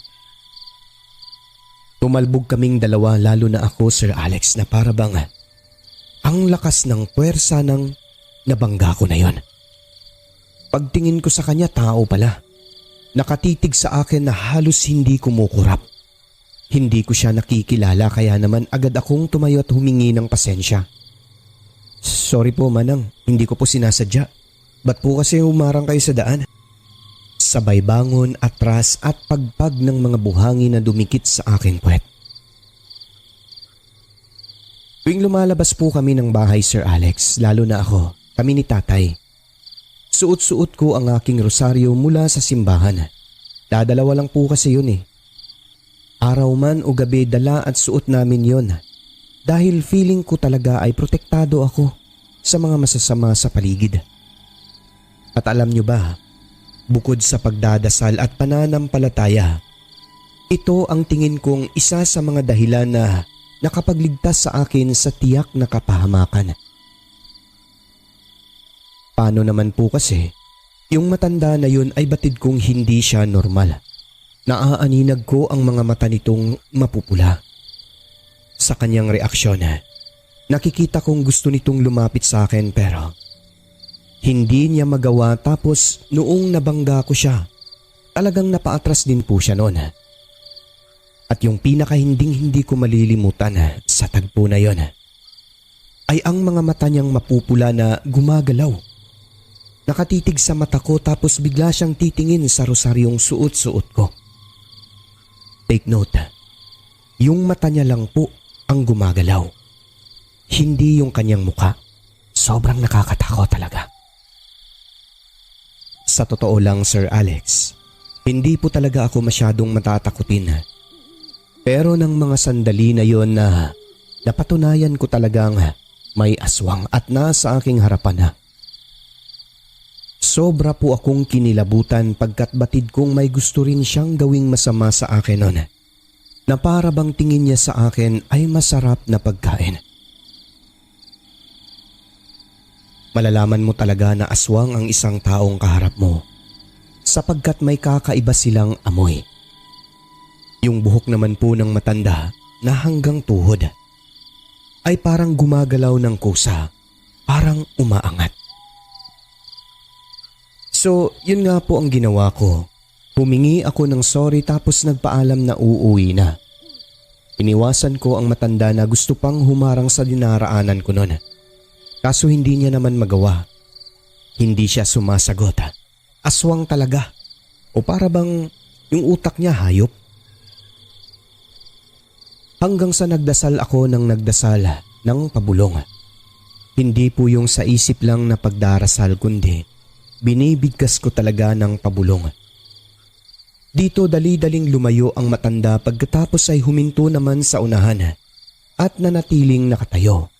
Tumalbog kaming dalawa, lalo na ako, Sir Alex, na para bang ang lakas ng puwersa ng nabangga ko na yon. Pagtingin ko sa kanya, tao pala. Nakatitig sa akin na halos hindi kumukurap. Hindi ko siya nakikilala kaya naman agad akong tumayo at humingi ng pasensya. Sorry po, Manang, hindi ko po sinasadya. Ba't po kasi humarang kayo sa daan? Sabay bangon, atras at pagpag ng mga buhangin na dumikit sa aking puwet. Tuwing lumalabas po kami ng bahay, Sir Alex, lalo na ako, kami ni Tatay, suot-suot ko ang aking rosaryo mula sa simbahan. Dadalawa lang po kasi yun eh. Araw man o gabi, dala at suot namin yon. Dahil feeling ko talaga ay protektado ako sa mga masasama sa paligid. At alam nyo ba, bukod sa pagdadasal at pananampalataya, ito ang tingin kong isa sa mga dahilan na nakapagligtas sa akin sa tiyak na kapahamakan. Paano naman po kasi, yung matanda na yun ay batid kong hindi siya normal. Naaaninag ko ang mga mata nitong mapupula. Sa kanyang reaksyon, nakikita kong gusto nitong lumapit sa akin pero hindi niya magawa. Tapos noong nabangga ko siya, talagang napaatras din po siya noon. At yung pinakahinding-hindi ko malilimutan sa tagpo na yon ay ang mga mata niyang mapupula na gumagalaw. Nakatitig sa mata ko tapos bigla siyang titingin sa rosaryong suot-suot ko. Take note, yung mata niya lang po ang gumagalaw. Hindi yung kanyang muka. Sobrang nakakatakot talaga. Sa totoo lang, Sir Alex, hindi po talaga ako masyadong matatakutin. Pero ng mga sandali na yon na napatunayan ko talagang may aswang at nasa aking harapan na. Sobra po akong kinilabutan pagkat batid kong may gusto rin siyang gawing masama sa akin noon. Na para bang tingin niya sa akin ay masarap na pagkain. Malalaman mo talaga na aswang ang isang taong kaharap mo sapagkat may kakaiba silang amoy. Yung buhok naman po ng matanda na hanggang tuhod ay parang gumagalaw ng kusa, parang umaangat. So yun nga po ang ginawa ko. Humingi ako ng sorry tapos nagpaalam na uuwi na. Iniwasan ko ang matanda na gusto pang humarang sa dinaraanan ko noon. Kaso hindi niya naman magawa. Hindi siya sumasagot. Aswang talaga. O para bang yung utak niya hayop. Hanggang sa nagdasal ako ng nagdasal ng pabulong. Hindi po yung sa isip lang na pagdarasal kundi binibigkas ko talaga ng pabulong. Dito dali-daling lumayo ang matanda pagkatapos ay huminto naman sa unahan at nanatiling nakatayo.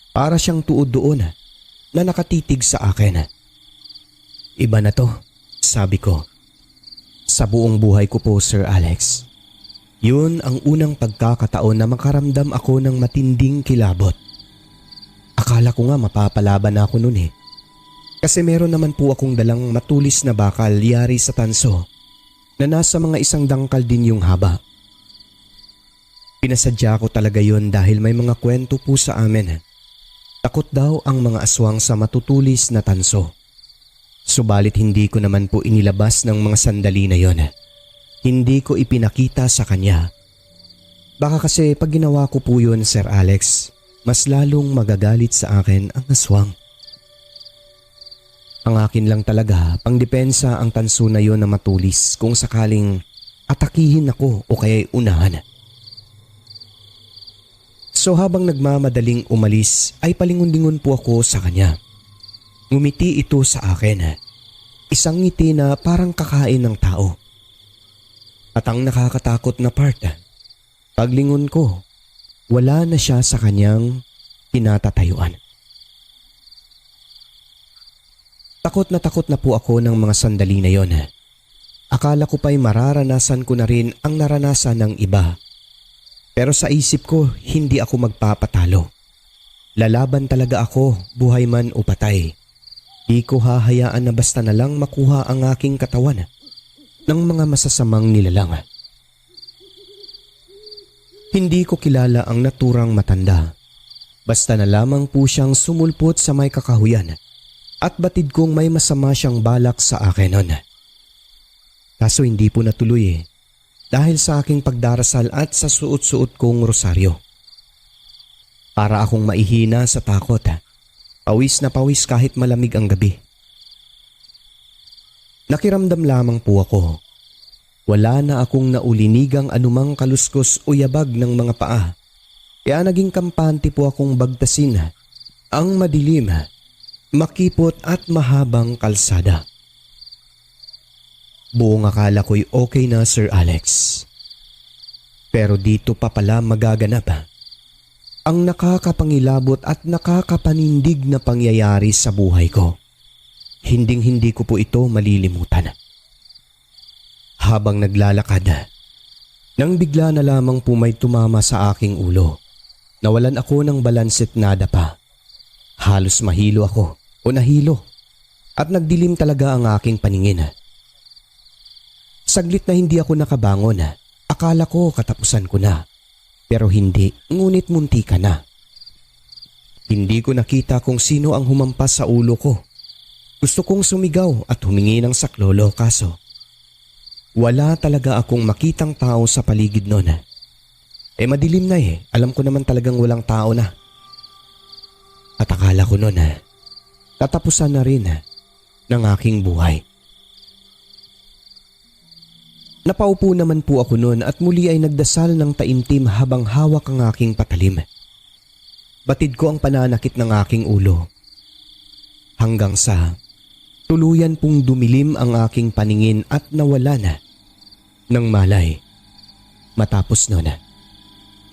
Para siyang tuod doon na nakatitig sa akin. Iba na to, sabi ko. Sa buong buhay ko po, Sir Alex. Yun ang unang pagkakataon na makaramdam ako ng matinding kilabot. Akala ko nga mapapalaban ako noon eh. Kasi meron naman po akong dalang matulis na bakal yari sa tanso na nasa mga 1 dangkal din yung haba. Pinasadya ko talaga yon dahil may mga kwento po sa amin. Takot daw ang mga aswang sa matutulis na tanso. Subalit hindi ko naman po inilabas ng mga sandali na yon. Hindi ko ipinakita sa kanya. Baka kasi pag ginawa ko po yun, Sir Alex, mas lalong magagalit sa akin ang aswang. Ang akin lang talaga, pangdepensa ang tanso na yon na matulis kung sakaling atakihin ako o kaya'y unahan. So habang nagmamadaling umalis ay palingon-lingon po ako sa kanya. Ngumiti ito sa akin. Isang ngiti na parang kakain ng tao. At ang nakakatakot na part, paglingon ko, wala na siya sa kanyang tinatatayuan. Takot na po ako ng mga sandali na yon. Akala ko pa'y mararanasan ko na rin ang naranasan ng iba. Pero sa isip ko, hindi ako magpapatalo. Lalaban talaga ako, buhay man o patay. Di ko hahayaan na basta na lang makuha ang aking katawan ng mga masasamang nilalang. Hindi ko kilala ang naturang matanda. Basta na lamang po siyang sumulpot sa may kakahuyan at batid kong may masama siyang balak sa akin nun. Kaso hindi po natuloy dahil sa aking pagdarasal at sa suot-suot kong rosaryo. Para akong maihina sa takot. Pawis na pawis kahit malamig ang gabi. Nakiramdam lamang po ako. Wala na akong naulinigang anumang kaluskos o yabag ng mga paa. Kaya naging kampante po akong bagtasin ang madilim, makipot at mahabang kalsada. Buong akala ko'y okay na, Sir Alex. Pero dito pa pala magaganap ang nakakapangilabot at nakakapanindig na pangyayari sa buhay ko. Hinding-hindi ko po ito malilimutan. Habang naglalakad, nang bigla na lamang po may tumama sa aking ulo. Nawalan ako ng balanset nada pa. Halos mahilo ako o nahilo at nagdilim talaga ang aking paningin. Saglit na hindi ako nakabangon. Akala ko katapusan ko na. Pero hindi, ngunit munti ka na. Hindi ko nakita kung sino ang humampas sa ulo ko. Gusto kong sumigaw at humingi ng saklolo kaso wala talaga akong makitang tao sa paligid noon. Madilim na alam ko naman talagang walang tao na. At akala ko noon katapusan na rin ng aking buhay. Napaupo naman po ako noon at muli ay nagdasal ng taimtim habang hawak ang aking patalim. Batid ko ang pananakit ng aking ulo. Hanggang sa tuluyan pong dumilim ang aking paningin at nawala na ng malay. Matapos noon,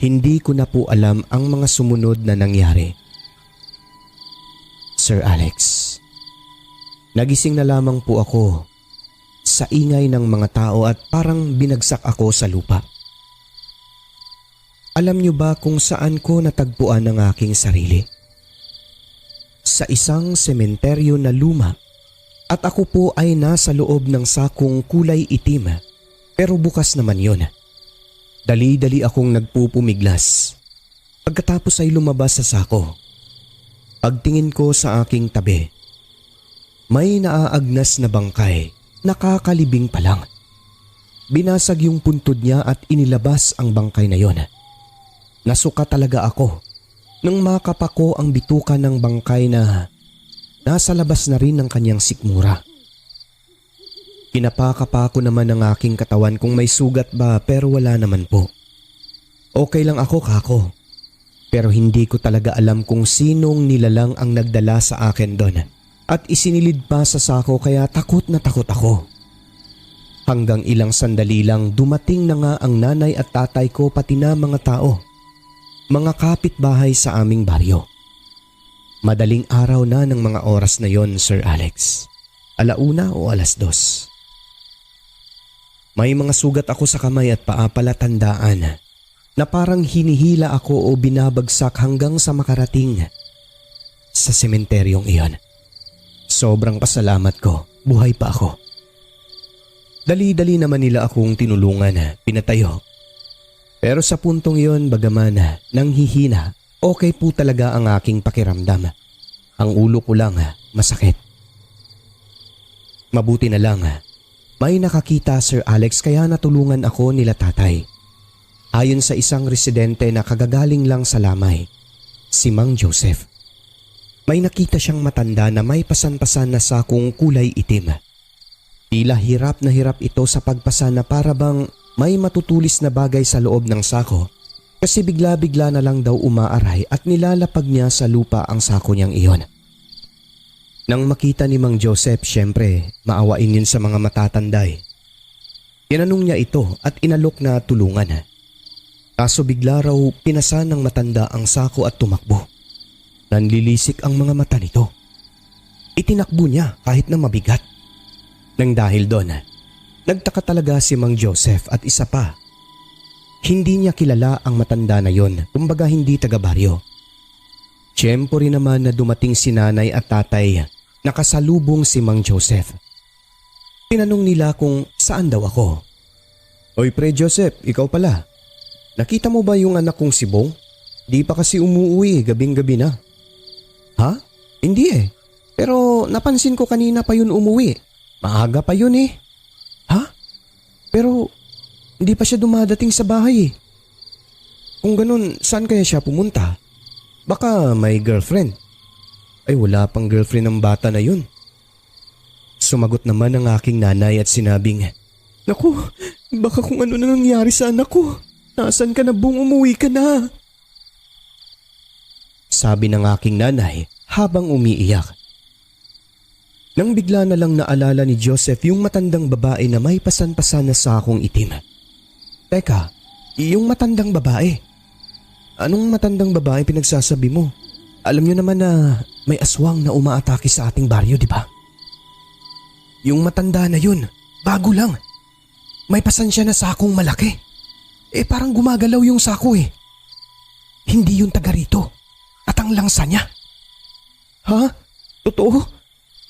hindi ko na po alam ang mga sumunod na nangyari. Sir Alex, nagising na lamang po ako sa ingay ng mga tao at parang binagsak ako sa lupa. Alam niyo ba kung saan ko natagpuan ang aking sarili? Sa isang sementeryo na luma. At ako po ay nasa loob ng sakong kulay itim pero bukas naman yon. Dali-dali akong nagpupumiglas. Pagkatapos ay lumabas sa sako. Pagtingin ko sa aking tabi, May naaagnas na bangkay, nakakalibing pa lang. Binasag yung puntod niya at inilabas ang bangkay na yon. Nasuka talaga ako nang makapako ang bituka ng bangkay na nasa labas na rin ng kanyang sikmura. Kinapaka ko naman ang aking katawan kung may sugat ba pero wala naman po. Okay lang ako, kako. Pero hindi ko talaga alam kung sinong nilalang ang nagdala sa akin doon at isinilid pa sa sako kaya takot na takot ako. Hanggang ilang sandali lang dumating na nga ang nanay at tatay ko pati na mga tao. Mga kapitbahay sa aming baryo. Madaling araw na ng mga oras na yon, Sir Alex. 1:00 o 2:00. May mga sugat ako sa kamay at paa palatandaan na parang hinihila ako o binabagsak hanggang sa makarating sa sementeryong iyon. Sobrang pasalamat ko, buhay pa ako. Dali-dali naman nila akong tinulungan, pinatayo. Pero sa puntong iyon bagaman nanghihina, okay po talaga ang aking pakiramdam. Ang ulo ko lang masakit. Mabuti na lang, may nakakita Sir Alex kaya natulungan ako nila tatay. Ayon sa isang residente na kagagaling lang sa Lamay, si Mang Joseph. May nakita siyang matanda na may pasan-pasan na sakong kulay itim. Tila hirap na hirap ito sa pagpasan na para bang may matutulis na bagay sa loob ng sako kasi bigla-bigla na lang daw umaaray at nilalapag niya sa lupa ang sako niyang iyon. Nang makita ni Mang Joseph, syempre maawain yun sa mga matatanday. Tinanong niya ito at inalok na tulungan. Kaso bigla raw pinasan ng matanda ang sako at tumakbo. Nanlilisik ang mga mata nito. Itinakbo niya kahit na mabigat. Nang dahil doon, nagtaka talaga si Mang Joseph at isa pa. Hindi niya kilala ang matanda na yon, kumbaga hindi taga-baryo. Tiyempo rin naman na dumating si nanay at tatay, nakasalubong si Mang Joseph. Tinanong nila kung saan daw ako. Oy Pre Joseph, ikaw pala. Nakita mo ba yung anak kong si Bong? Di pa kasi umuwi, gabing-gabi na. Ha? Hindi eh. Pero napansin ko kanina pa yun umuwi. Maaga pa yun eh. Ha? Pero hindi pa siya dumadating sa bahay eh. Kung ganun, saan kaya siya pumunta? Baka may girlfriend. Ay wala pang girlfriend ng bata na yun. Sumagot naman ang aking nanay at sinabing, Naku, baka kung ano na nangyari sa anak ko. Nasaan ka na Bong, umuwi ka na? Sabi ng aking nanay habang umiiyak. Nang bigla na lang naalala ni Joseph yung matandang babae na may pasan-pasan na sakong itim. Teka, yung matandang babae. Anong matandang babae pinagsasabi mo? Alam niyo naman na may aswang na umaatake sa ating baryo, di ba? Yung matanda na yun, bago lang. May pasan siya na sakong malaki. Parang gumagalaw yung sako eh. Hindi yun taga rito. At ang langsa niya. Ha? Totoo?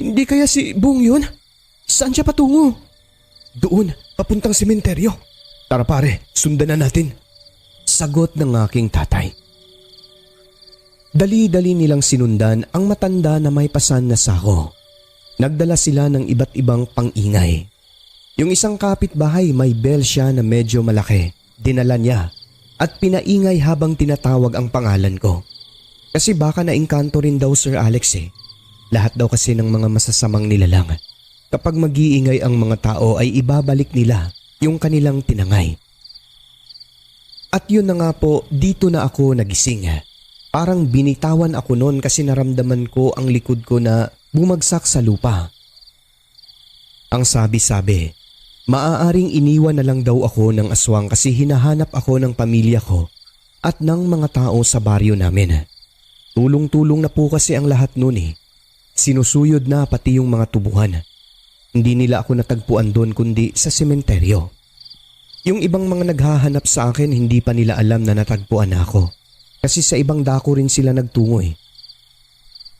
Hindi kaya si Bong yun? Saan siya patungo? Doon, papuntang sementeryo. Tara pare, sundan na natin. Sagot ng aking tatay. Dali-dali nilang sinundan ang matanda na may pasan na sako. Nagdala sila ng iba't ibang pang-ingay. Yung isang kapitbahay may bell siya na medyo malaki. Dinala niya at pinaingay habang tinatawag ang pangalan ko. Kasi baka naingkanto rin daw Sir Alex eh. Lahat daw kasi ng mga masasamang nilalang. Kapag mag-iingay ang mga tao ay ibabalik nila yung kanilang tinangay. At yun na nga po, dito na ako nagising. Parang binitawan ako noon kasi naramdaman ko ang likod ko na bumagsak sa lupa. Ang sabi-sabi, maaaring iniwan na lang daw ako ng aswang kasi hinahanap ako ng pamilya ko at ng mga tao sa baryo namin. Tulong-tulong na po kasi ang lahat noon eh. Sinusuyod na pati yung mga tubuhan. Hindi nila ako natagpuan doon kundi sa sementeryo. Yung ibang mga naghahanap sa akin hindi pa nila alam na natagpuan na ako. Kasi sa ibang dako rin sila nagtungo eh.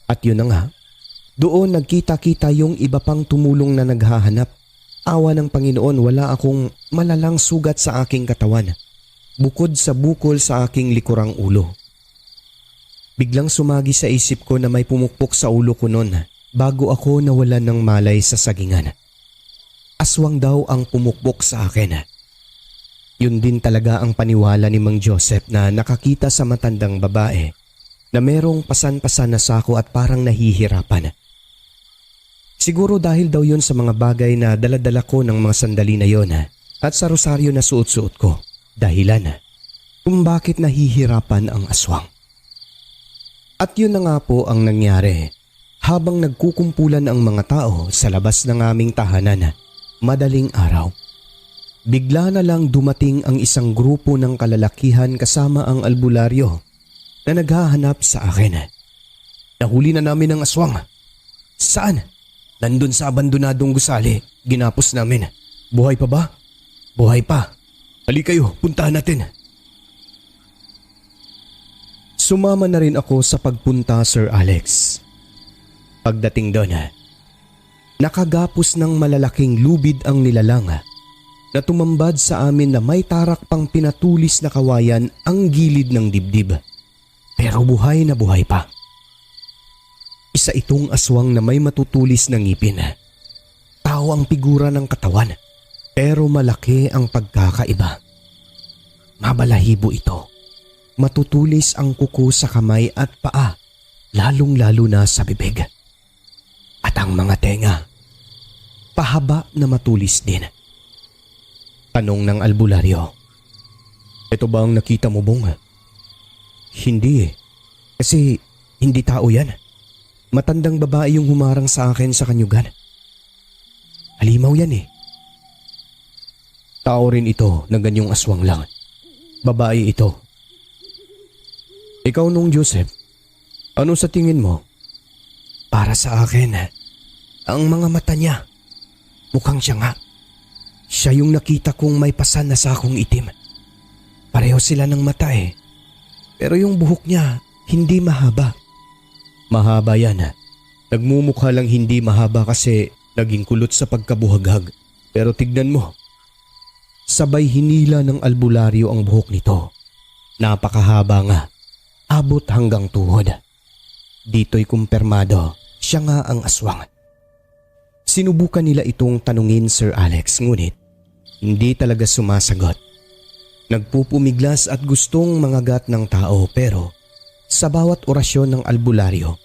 At yun na nga, doon nagkita-kita yung iba pang tumulong na naghahanap. Awa ng Panginoon, wala akong malalang sugat sa aking katawan. Bukod sa bukol sa aking likurang ulo. Biglang sumagi sa isip ko na may pumukpok sa ulo ko noon bago ako nawalan ng malay sa sagingan. Aswang daw ang pumukpok sa akin. Yun din talaga ang paniwala ni Mang Joseph na nakakita sa matandang babae na merong pasan-pasan na sako at parang nahihirapan. Siguro dahil daw yun sa mga bagay na daladala ko ng mga sandali na yon at sa rosaryo na suot-suot ko, dahilan kung bakit nahihirapan ang aswang. At yun na nga po ang nangyari habang nagkukumpulan ang mga tao sa labas ng aming tahanan madaling araw. Bigla na lang dumating ang isang grupo ng kalalakihan kasama ang albularyo na naghahanap sa akin. Nahuli na namin ang aswang. Saan? Nandun sa abandonadong gusali. Ginapos namin. Buhay pa ba? Buhay pa. Halika kayo, puntahan natin. Sumama na rin ako sa pagpunta, Sir Alex. Pagdating doon, nakagapos ng malalaking lubid ang nilalang na tumambad sa amin na may tarak pang pinatulis na kawayan ang gilid ng dibdib. Pero buhay na buhay pa. Isa itong aswang na may matutulis na ngipin. Tao ang figura ng katawan, pero malaki ang pagkakaiba. Mabalahibo ito. Matutulis ang kuko sa kamay at paa, lalong-lalo na sa bibig. At ang mga tenga, pahaba na matulis din. Tanong ng albularyo. Ito ba ang nakita mo, Bong? Hindi eh. Kasi hindi tao yan. Matandang babae yung humarang sa akin sa kanyugan. Halimaw yan eh. Tao rin ito na ganyong aswang lang. Babae ito. Ikaw nung Joseph, ano sa tingin mo? Para sa akin, ang mga mata niya, mukhang siya nga. Siya yung nakita kong may pasan na sakong itim. Pareho sila ng mata eh. Pero yung buhok niya, hindi mahaba. Mahaba yan. Nagmumukha lang hindi mahaba kasi naging kulot sa pagkabuhaghag. Pero tignan mo. Sabay hinila ng albularyo ang buhok nito. Napakahaba nga. Abot hanggang tuhod. Dito'y kumpirmado, siya nga ang aswang. Sinubukan nila itong tanungin, Sir Alex, ngunit hindi talaga sumasagot. Nagpupumiglas at gustong mangagat ng tao pero sa bawat orasyon ng albularyo,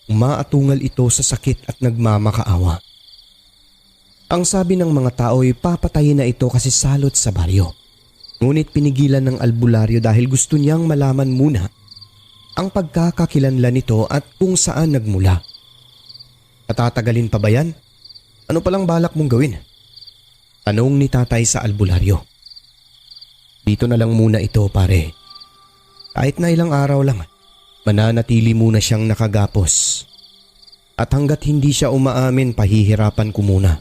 umaatungal ito sa sakit at nagmamakaawa. Ang sabi ng mga tao ay papatayin na ito kasi salot sa baryo. Ngunit pinigilan ng albularyo dahil gusto niyang malaman muna ang pagkakakilanlan nito at kung saan nagmula. Patatagalin pa ba yan? Ano palang balak mong gawin? Tanong ni tatay sa albularyo. Dito na lang muna ito, pare. Kahit na ilang araw lang, mananatili muna siyang nakagapos. At hanggat hindi siya umaamin, pahihirapan ko muna.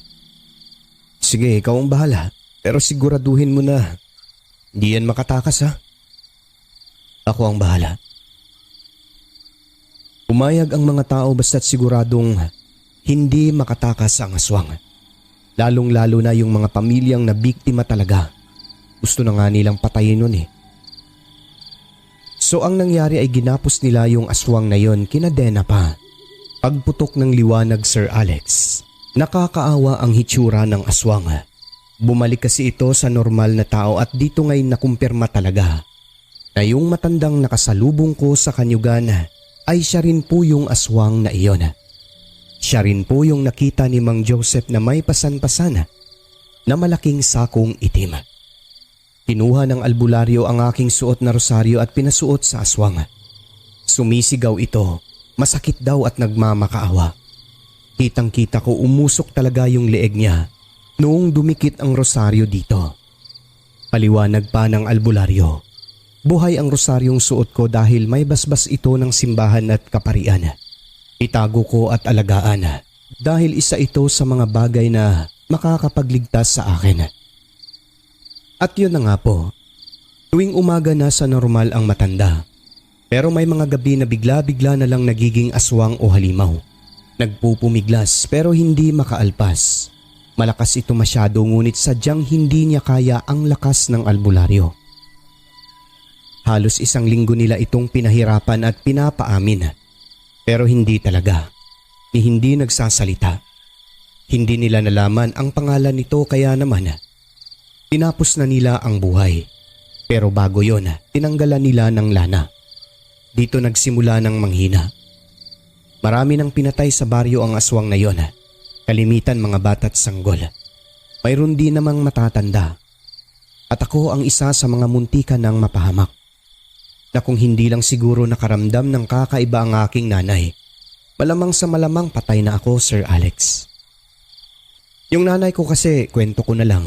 Sige, ikaw ang bahala. Pero siguraduhin mo na hindi yan makatakas, ha? Ako ang bahala. Umayag ang mga tao basta't siguradong hindi makatakas ang aswang. Lalong-lalo na yung mga pamilyang nabiktima talaga. Gusto na nga nilang patayin nun eh. So ang nangyari ay ginapos nila yung aswang na yon, kinadena pa. Pagputok ng liwanag, Sir Alex, nakakaawa ang hitsura ng aswang. Bumalik kasi ito sa normal na tao at dito ngayon nakumpirma talaga na yung matandang nakasalubong ko sa kanyugan ay siya rin po yung aswang na iyon. Siya rin po yung nakita ni Mang Joseph na may pasan-pasan na malaking sakong itim. Kinuha ng albularyo ang aking suot na rosaryo at pinasuot sa aswang. Sumisigaw ito, masakit daw at nagmamakaawa. Kitang-kita ko umusok talaga yung leeg niya noong dumikit ang rosaryo dito. Paliwanag pa ng albularyo. Buhay ang rosaryong suot ko dahil may basbas ito ng simbahan at kaparian. Itago ko at alagaan dahil isa ito sa mga bagay na makakapagligtas sa akin. At yun na nga po, tuwing umaga na sa normal ang matanda. Pero may mga gabi na bigla-bigla na lang nagiging aswang o halimaw. Nagpupumiglas pero hindi makaalpas. Malakas ito masyado ngunit sadyang hindi niya kaya ang lakas ng albularyo. Halos 1 linggo nila itong pinahirapan at pinapaamin. Pero hindi talaga. ni hindi nagsasalita. Hindi nila nalaman ang pangalan nito kaya naman tinapos na nila ang buhay. Pero bago yon, tinanggalan nila ng lana. Dito nagsimula ng manghina. Marami nang pinatay sa baryo ang aswang na yon. Kalimitan mga bata't sanggol. Mayroon din namang matatanda. At ako ang isa sa mga muntikan ng mapahamak. Na kung hindi lang siguro nakaramdam ng kakaiba ang aking nanay, malamang sa malamang patay na ako, Sir Alex. Yung nanay ko kasi, kwento ko na lang,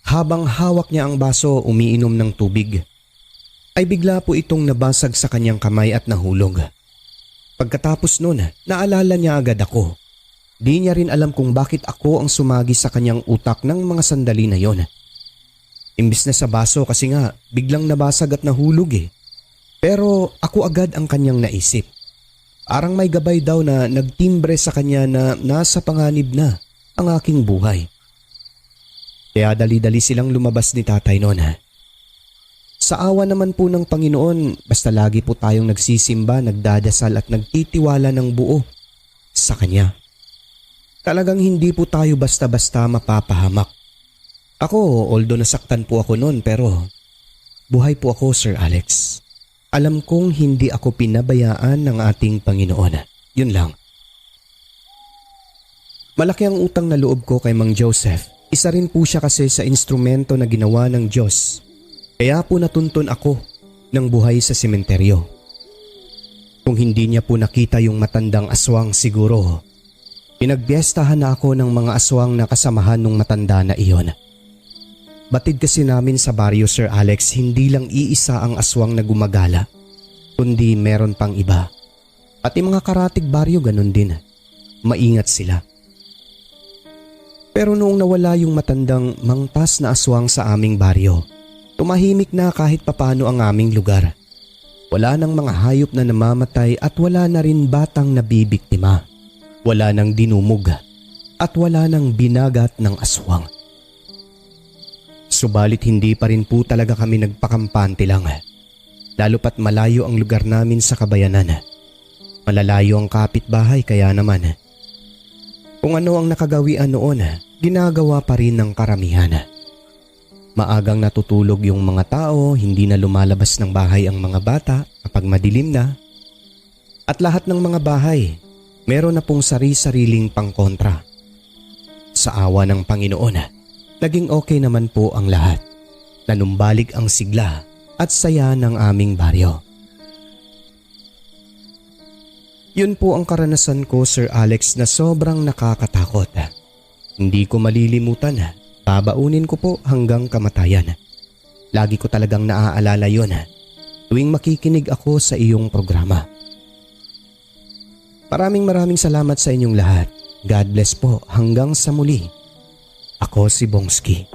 habang hawak niya ang baso umiinom ng tubig, ay bigla po itong nabasag sa kanyang kamay at nahulog. Pagkatapos nun, naalala niya agad ako. Di niya rin alam kung bakit ako ang sumagi sa kanyang utak ng mga sandali na yon. Imbis na sa baso kasi nga biglang nabasag at nahulog Pero ako agad ang kanyang naisip. Parang may gabay daw na nagtimbre sa kanya na nasa panganib na ang aking buhay. Kaya dali-dali silang lumabas ni tatay noon. Sa awa naman po ng Panginoon, basta lagi po tayong nagsisimba, nagdadasal at nagtitiwala ng buo sa Kanya. Talagang hindi po tayo basta-basta mapapahamak. Ako, although nasaktan po ako noon pero buhay po ako, Sir Alex. Alam kong hindi ako pinabayaan ng ating Panginoon. Yun lang. Malaki ang utang na loob ko kay Mang Joseph. Isa rin po siya kasi sa instrumento na ginawa ng Diyos. Kaya po natuntun ako ng buhay sa sementeryo. Kung hindi niya po nakita yung matandang aswang siguro, pinagbiestahan na ako ng mga aswang na kasamahan ng matanda na iyon. Batid kasi namin sa baryo, Sir Alex, hindi lang iisa ang aswang na gumagala, kundi meron pang iba. Pati mga karatig baryo ganun din. Maingat sila. Pero noong nawala yung matandang mangtas na aswang sa aming baryo, tumahimik na kahit papano ang aming lugar. Wala nang mga hayop na namamatay at wala na rin batang nabibiktima. Wala nang dinumog at wala nang binagat ng aswang. Subalit hindi pa rin po talaga kami nagpakampante lang. Lalo pat malayo ang lugar namin sa kabayanan. Malalayo ang kapitbahay kaya naman. Kung ano ang nakagawian noon, ginagawa pa rin ng karamihan. Maagang natutulog yung mga tao, hindi na lumalabas ng bahay ang mga bata kapag madilim na. At lahat ng mga bahay, meron na pong sari-sariling pangkontra. Sa awa ng Panginoon, naging okay naman po ang lahat. Nanumbalik ang sigla at saya ng aming baryo. Yun po ang karanasan ko, Sir Alex, na sobrang nakakatakot. Hindi ko malilimutan. Babaunin ko po hanggang kamatayan. Lagi ko talagang naaalala yun tuwing makikinig ako sa iyong programa. Maraming salamat sa inyong lahat. God bless po hanggang sa muli. Ako si Bongski.